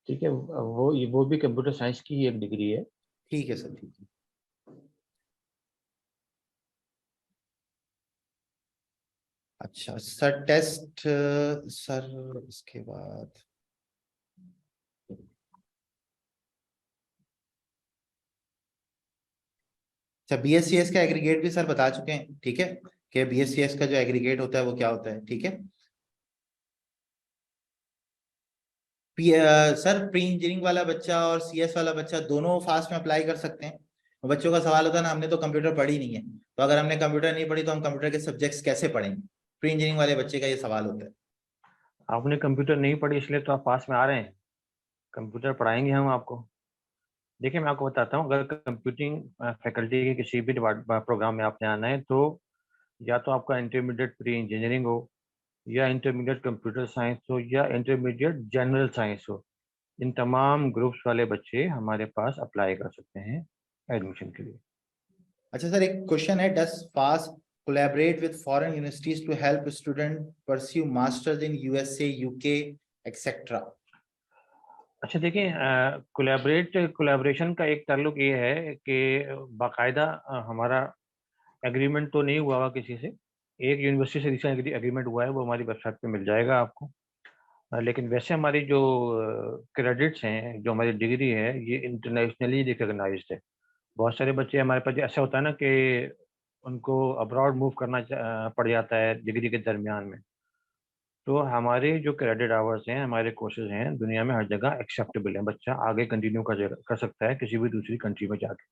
B: ठीक है, वो भी कंप्यूटर साइंस की ही एक डिग्री है।
A: ठीक है सर, ठीक है। अच्छा सर, टेस्ट सर इसके बाद, अच्छा बीएससीएस का एग्रीगेट भी सर बता चुके हैं, ठीक है, कि बीएससीएस का जो एग्रीगेट होता है वो क्या होता है, ठीक है। सर प्री इंजीनियरिंग वाला बच्चा और सीएस वाला बच्चा दोनों फास्ट में अप्लाई कर सकते हैं। बच्चों का सवाल होता है ना, हमने तो कंप्यूटर पढ़ी नहीं है, तो अगर हमने कंप्यूटर नहीं पढ़ी तो हम कंप्यूटर के सब्जेक्ट्स कैसे पढ़ेंगे। प्री इंजीनियरिंग वाले बच्चे का ये सवाल होता है।
B: आपने कंप्यूटर नहीं पढ़ी इसलिए तो आप पास में आ रहे हैं। कंप्यूटर पढ़ाएंगे हम आपको। देखिए, मैं आपको बताता हूँ, अगर कंप्यूटिंग फैकल्टी के किसी भी प्रोग्राम में आपने आना है, तो या तो आपका इंटरमीडिएट प्री इंजीनियरिंग हो, या इंटरमीडिएट कंप्यूटर साइंस हो, या इंटरमीडिएट जनरल साइंस हो, इन तमाम ग्रुप्स वाले बच्चे हमारे पास अप्लाई कर सकते हैं एडमिशन के लिए।
A: अच्छा सर, एक क्वेश्चन है, डस fast collaborate with foreign universities to help student pursue masters in USA, UK, etc.
B: अच्छा देखिए, कोलैबोरेशन का एक ताल्लुक ये है कि बाकायदा हमारा एग्रीमेंट तो नहीं हुआ हुआ किसी से। एक यूनिवर्सिटी से रिसेंट एग्रीमेंट हुआ है, वो हमारी वेबसाइट पे मिल जाएगा आपको। लेकिन वैसे हमारी जो क्रेडिट्स हैं, जो हमारी डिग्री है, ये इंटरनेशनली रिकॉग्नाइज्ड है। बहुत सारे बच्चे हमारे पास, ऐसा होता है ना कि उनको अब्रॉड मूव करना पड़ जाता है डिग्री के दरमियान में। तो हमारे जो क्रेडिट आवर्स हैं, हमारे कोर्सेज हैं, दुनिया में हर जगह एक्सेप्टेबल है। बच्चा आगे कंटिन्यू कर सकता है किसी भी दूसरी कंट्री में जाके।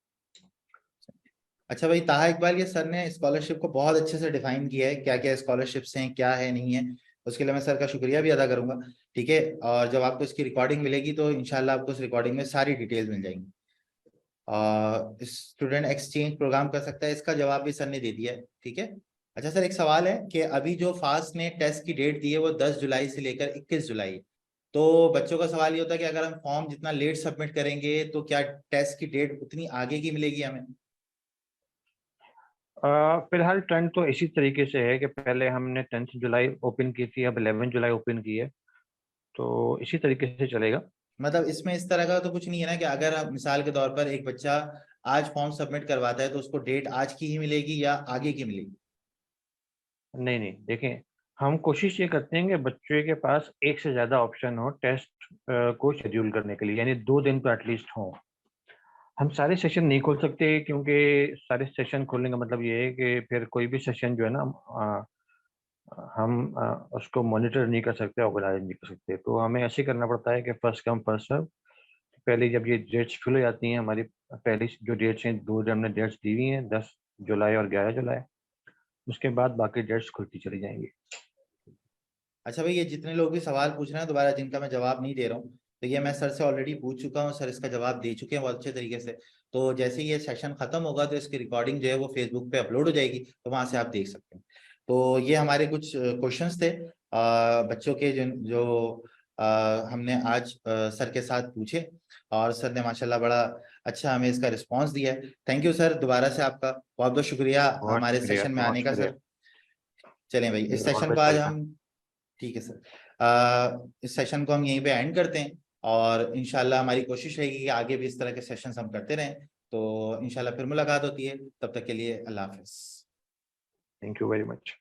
A: अच्छा भाई ताहा इकबाल, ये सर ने स्कॉलरशिप को बहुत अच्छे से डिफाइन किया है, क्या क्या स्कॉलरशिप्स हैं, क्या है नहीं है। उसके लिए मैं सर का शुक्रिया भी अदा करूंगा, ठीक है। और जब आपको इसकी रिकॉर्डिंग मिलेगी तो इंशाल्लाह आपको इस रिकॉर्डिंग में सारी डिटेल्स मिल जाएंगी। स्टूडेंट एक्सचेंज प्रोग्राम कर सकता है, इसका जवाब भी सर ने दे दिया है, ठीक है। अच्छा सर, एक सवाल है कि अभी जो फास्ट ने टेस्ट की डेट दी है वो 10 जुलाई से लेकर 21 जुलाई है। तो बच्चों का सवाल ये होता है कि अगर हम फॉर्म जितना लेट सबमिट करेंगे तो क्या टेस्ट की डेट उतनी आगे की मिलेगी हमें।
B: फिलहाल ट्रेंड तो इसी तरीके से है कि पहले हमने 10 जुलाई ओपन की थी, अब 11 जुलाई ओपन की है, तो इसी तरीके से चलेगा।
A: मतलब इसमें इस तरह का तो कुछ नहीं है ना कि अगर आप मिसाल के तौर पर एक बच्चा आज फॉर्म सबमिट करवाता है तो उसको डेट आज की ही मिलेगी या आगे की मिलेगी।
B: नहीं नहीं, देखें, हम कोशिश ये करते हैं कि बच्चे के पास एक से ज़्यादा ऑप्शन हो टेस्ट को शेड्यूल करने के लिए, यानी 2 दिन तो एटलीस्ट हों। हम सारे सेशन नहीं खोल सकते, क्योंकि सारे सेशन खोलने का मतलब ये है कि फिर कोई भी सेशन जो है ना, हम उसको मॉनिटर नहीं कर सकते, ऑर्गेनाइज नहीं कर सकते। तो हमें ऐसे करना पड़ता है कि फर्स्ट कम फर्स्ट सर्व। पहले जब ये डेट्स फिल हो जाती हैं हमारी, पहली जो डेट्स हैं, 2 हमने डेट्स दी हुई हैं, 10 जुलाई और 11 जुलाई, उसके बाद बाकी डेट्स खुलती चली जाएंगी।
A: अच्छा भाई, ये जितने लोग भी सवाल पूछ रहे हैं दोबारा जिनका मैं जवाब नहीं दे रहा हूँ, तो ये मैं सर से ऑलरेडी पूछ चुका हूँ, सर इसका जवाब दे चुके हैं बहुत अच्छे तरीके से। तो जैसे ही ये सेशन खत्म होगा तो इसकी रिकॉर्डिंग जो है वो फेसबुक पे अपलोड हो जाएगी, तो वहां से आप देख सकते हैं। तो ये हमारे कुछ क्वेश्चंस थे बच्चों के जो हमने आज सर के साथ पूछे, और सर ने माशाल्लाह बड़ा अच्छा हमें इसका रिस्पॉन्स दिया है। थैंक यू सर, दोबारा से आपका बहुत बहुत शुक्रिया
B: बहुत
A: हमारे
B: शुक्रिया,
A: सेशन में
B: बहुत
A: आने का
B: शुक्रिया।
A: सर। चलें भाई, इस
B: यू
A: सेशन को
B: ऑलवेज
A: आज
B: वेलकम।
A: हम, ठीक है सर, इस सेशन को हम यहीं पे एंड करते हैं। और इंशाल्लाह हमारी कोशिश रहेगी कि आगे भी इस तरह के सेशंस हम करते रहें। तो इंशाल्लाह फिर मुलाकात होती है, तब तक के लिए अल्लाह हाफिज।
B: Thank you very much.